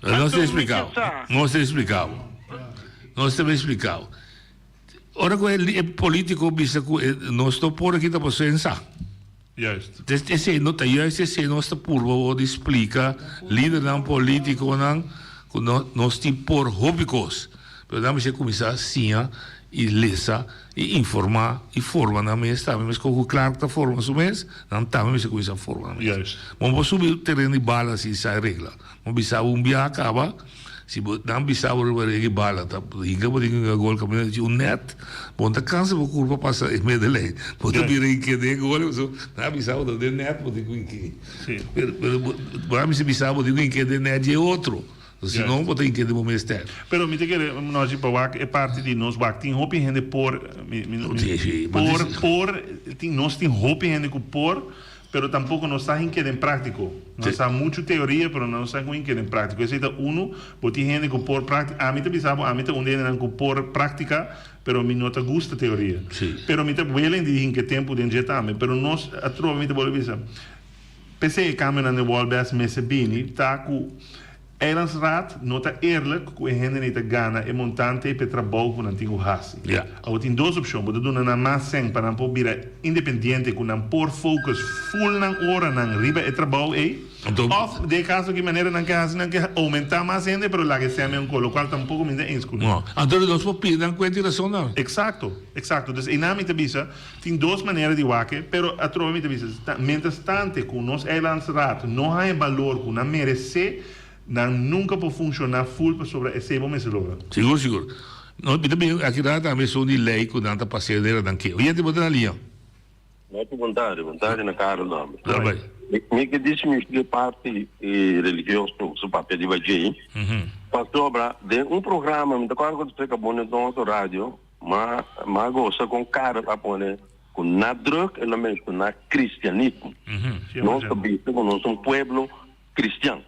nós temos explicado. Nós temos explicado. Ora, com o político, nós estamos por aqui para pensar.
Juist.
Esse nota, esse nosso purvo explica líder não político não, nós temos por hobbycos. Mas nós temos começar assim, e lesa e informar e forma na mesa, mas com claro que a forma o mês, não tá mas com essa forma.
Yes.
Vamos subir o terreno de bala se sai regra. Vamos bisa dia acaba, se não bisa o de bala, tá? Inga pode inga gol caminho de net, ponta cansa por curva passa em meio de lei. Pode vir que de gol, so não bisa o de net pode que. Sim. Pero vamos se bisa o de que de net é outro. Senão, vou ter que ter um mistério.
Pero, me que nós de Pawak é parte de nós, tem roupa em gente por, nós tem roupa em gente por, pero tampouco nós sabemos que é prático. Nós sabemos muito teoria, pero não sabemos que é prático. Esse é um, vou ter gente que por prática, a mim também sabe, a mim também não que por prática, pero me não te gusta teoria. Pero me te willen de em que tempo de injetar, pero nós a trova me te bolsa. Pensei que caminhando no wall best messe bini, tá com Eilandsraad nota eerlijk que a gente niet gana e montante per trabalho com antigo hasi.
Ja.
Ao tem duas opções, pode dar na mais sem para não poder independente com não por focus full na hora na riba e trabalho of de caso que maneira não que hasi não que aumentar mais ainda, pero lá que se me colo qual tampouco me dá escudo.
No, então nós podemos dar conta disso não.
Exacto. Dus in name te bisa, tem duas maneiras de waken, pero a trova me te bisa, mientras tanto com nos Eilandsraad não há valor com não merece dan nunca pode funcionar full sobre esse momento logo.
Seguro. Nós também aqui dá também são de lei com tanta passadeira dan que. E gente botar ali.
Muito vontade na cara nome.
Tá bem.
Me que disse que parte religioso o papel de Vajay. Pastor, de programa, me toca quando você acabou no nosso rádio, mas gosta com cara para pôr com na drug elemento na cristianismo. Nós também somos pueblo cristiano.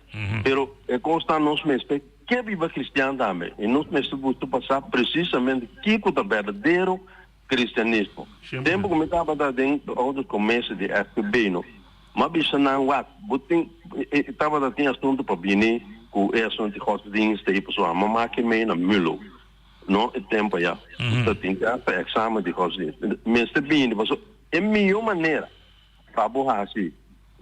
Pero consta nos mestre que viva cristiano também. E nós mestre buscamos passar precisamente que é o verdadeiro cristianismo. Tempo que me estava dentro do começo de FB, não. Mas bicho não what, botem estava dando assunto para vir com o assunto de hostings e pessoal, mamá que me na mulo. Não é tempo já. Então tem que fazer exame de hostings. Mestre bem, mas é melhor maneira para borrar assim.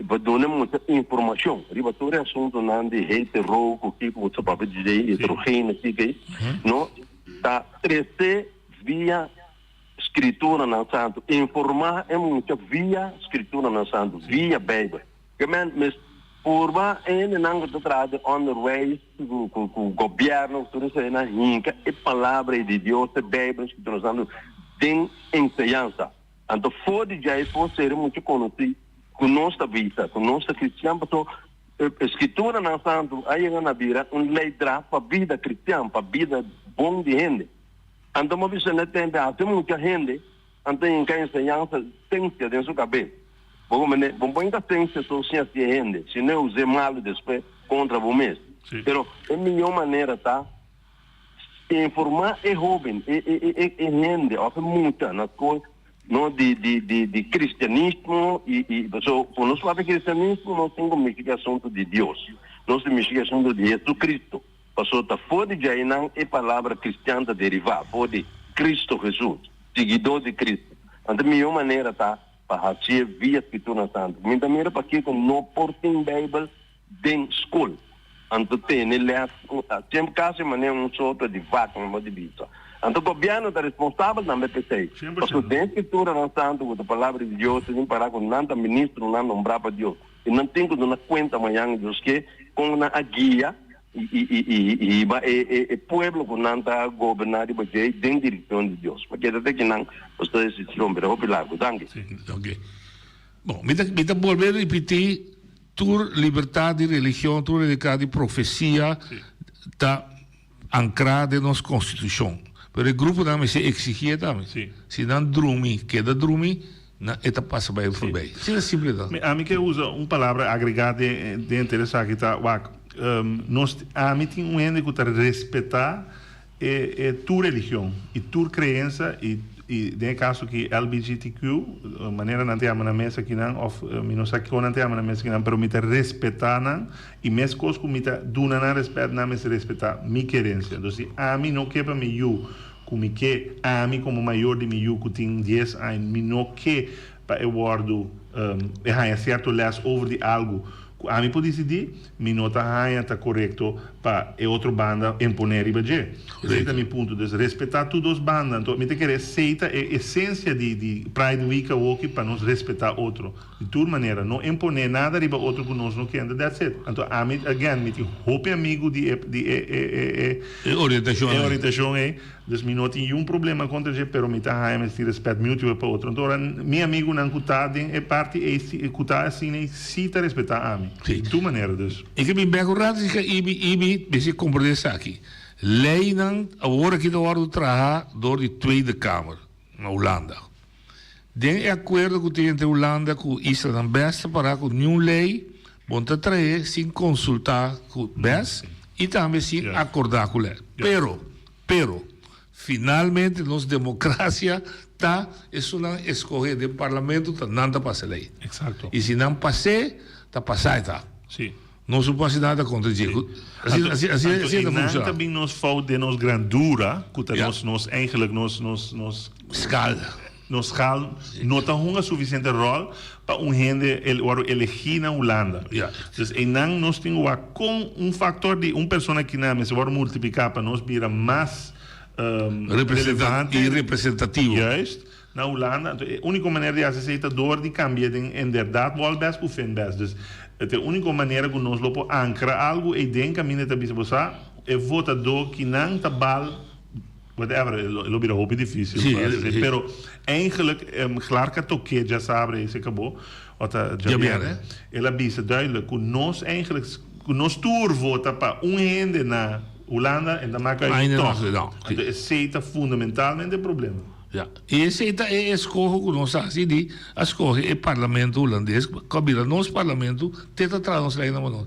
Para dar muita informação. Riba todo assunto não de hetero, o que o seu papel de heterogêneo, que não está crescer via escritura na santo. Informar é muito via escritura na santo, via Bíblia. Que mas porba não está trazendo underway com o governo, tudo isso na rinca é palavra de Deus, é Bíblia que está usando tem ensinança. Então fora de aí pode ser muito conhecido com nossa vida, com nossa cristã, porque escritura na santo aí na vira lei para a vida cristã, para a vida bom de gente. Então uma vez não tem muita gente, então em que ensinança tem que dentro da cabeça. Bom ainda tem que associar a gente, se não usar mal depois contra o mesmo. Pero a melhor maneira tá informar é jovem, é gente, ó muita nas coisas. No de cristianismo e por nós falar de cristianismo nós temos uma assunto de Deus, nós temos um assunto de Jesus Cristo, passou tá fora de aí não é palavra cristã derivada, fora de Cristo Jesus, seguidor de Cristo. Então melhor maneira tá para fazer via escritura santa. Minha maneira para que não portem Bíblia dentro da escola. Então tem ele sempre caso maneira sorte de vaca, uma de vista. Então o governo está responsável na MPC. Porque tem escritura na santo, com a palavra de Deus, sem parar com nada ministro, não nombrar para Deus. E não tem que dar conta amanhã Deus que com a guia e povo com nada governar e bater dentro da direção de Deus. Porque até que não, vocês se romper o pilar.
Ok. Bom, me dá volver a repetir, tua liberdade de religião, tua liberdade de profecia, está ancrada na nossa Constituição. Pero o grupo também se exigia também. Se não dormir, queda dormir, eta passa bem o bem. Isso é simples.
A mim que usa uma palavra agregada de interessar que está, nós a mim tem ende que está respeitar tua religião e tua crença e de caso que LGBTQ maneira não tem na mesa que não ou não sei que não tem na mesa que não, pero me respeitar não e mesmo coisa que me duna na respeito não me respeitar minha crença. Então a mim não quer para mim como que a mim como maior de mim que tem 10 anos me não quer para eu guardo é certo les over de algo a mim pode decidir me não está correto para outra banda imponer e bater. Esse é meu ponto de respeitar todas as bandas. Então me tem que aceitar a essência de Pride Week aqui para nos respeitar outro de toda maneira não imponer nada riba outro que nós não queremos. That's it. Então a mim again me tem hope amigo de orientação é dus me não tem problema contra ele, pero me tá me se respeito muito para outro. Então meu amigo não cutar é parte é cutar assim se tá respeitar a mim. De tua maneira dus.
Ik heb in Belgrado ibi basic compreender aqui. Lei não agora que do orde trabalhar door de Tweede Kamer na Holanda. Den acordo que tem entre Holanda com Israel best para com new lei, bom te trazer sem consultar com best e também sem acordar com ele. Pero finalmente nossa democracia tá é uma escolha do parlamento tá não tá passa lei.
Exato.
E se não passar tá passar tá.
Sim.
Não se pode nada contra isso. Assim
não também nos fout de nos grandura, que nos eigenlijk nos schaal não tem uma suficiente rol para gente elegir na Holanda. Dus não nós temos com fator de pessoa que não se vai multiplicar para nós virar mais relevante
e representativo.
Juist. Na Holanda, a única maneira de aceitador de cambiar inderdaad wel best por fin best. Dus a única maneira que nós lopo ancra algo e den caminho de bisa é votador que não tá bal whatever, lo bira hoop difícil. Pero eigenlijk klaar que toque já sabe se acabou. Já bem, ela bisa duidelijk que nós eigenlijk que nós tour vota para gente na Holanda en dan maak je toch. Het is fundamentalmente het probleem.
Ja, esse é a escolha que nós fazemos, a escolha é o parlamento holandês, que nosso parlamento tenta trazer nós lá na mão.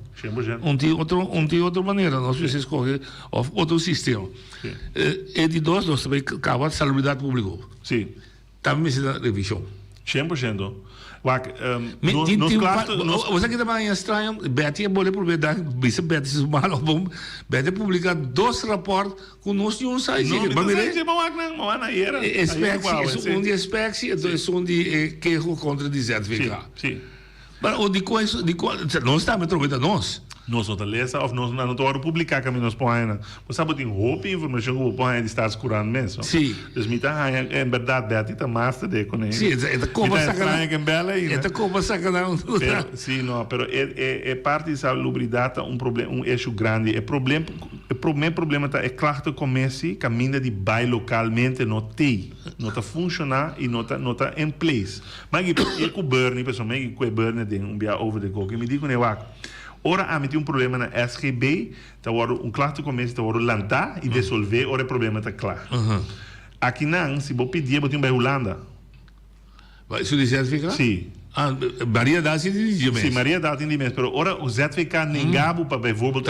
Tem outra maneira, nós precisamos escolher outro sistema. E de nós também acaba a salubridade pública.
Sim.
Também precisa de revisão.
100%.
Você que também é estranho, Betty é boa por verdade, bisa Betty se mal, Betty publica 2 raportes com nós de site. Um de expectativa, um de queijo contra de certificado.
Sim.
Mas o de coisa, não está me trocando nós.
Nós não lesa ou nós não estamos publicar que nós põe. Você sabe tem roupa informação que põe de estar curando mesmo.
Sim.
Dus me tá em verdade Betty tá master de com ele.
Sim, é como sacanagem
que bela aí.
É como sacanagem.
Sim, não, pero é parte da salubridade problema, eixo grande. O problema tá é claro que comece caminho de bairro localmente não tem, não tá funcionar e não tá em place. Mas que governo, pessoalmente, que governo tem dia over the go. Que me digo né, ora há problema na SGB, tá claro começa tá lançar e resolver, ora o problema tá claro. Aqui não, se vou pedir, vou ter um Holanda.
Vai isso de certificado?
Sim.
Maria dá se de
Sim, Maria dá tem de mês, pero ora o certificado negado para bijvoorbeeld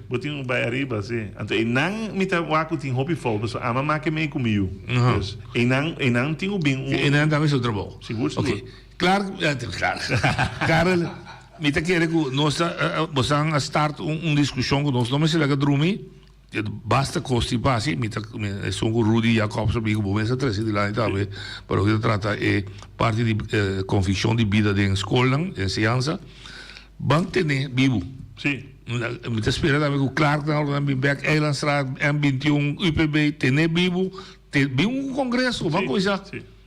vou ter um bij arriba, sim. Então, e não me tá waco tem hobby fall, pessoal, a mamãe que me comigo. E não tem o bem.
E não dá mais o trabalho.
Seguro.
Ok. Claro. Carol, me tá querendo que nós vamos start discussão com nós, não me se lega dormir. Basta constipar, sim, sono con Rudy Jacobs, amico, bom, essa três de lá e tal, para o que trata é parte de confissão de vida de escola, em ciência, vão ter vivo.
Sim.
Me está esperando amigo Clark, na Bimbeck, Eilandstraat, M21, UPB, ter vivo, ter um congresso, uma coisa.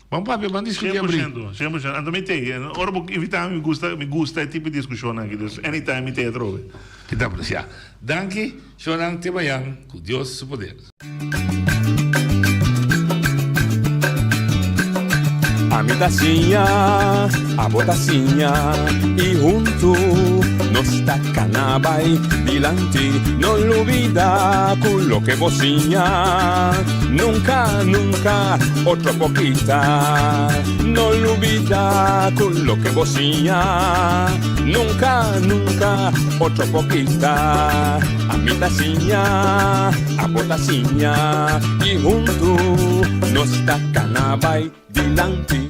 Vamos para vamos discutir abrir.
100%. Também tem. Ora, invitar me gusta esse tipo de discussão aqui. Anytime me tem a trove.
Que dá para ser. Danke, Shonan Tebayan, com Deus seu poder.
A mi tacinha, a botacinha, e junto nos tacanabay dilante, no lo olvida con lo que vocinha, nunca, nunca, otro poquita, no lo olvida con lo que vocinha, nunca, nunca, otro poquita, a mi tacinha, a botacinha, y junto nos tacanabay dilante.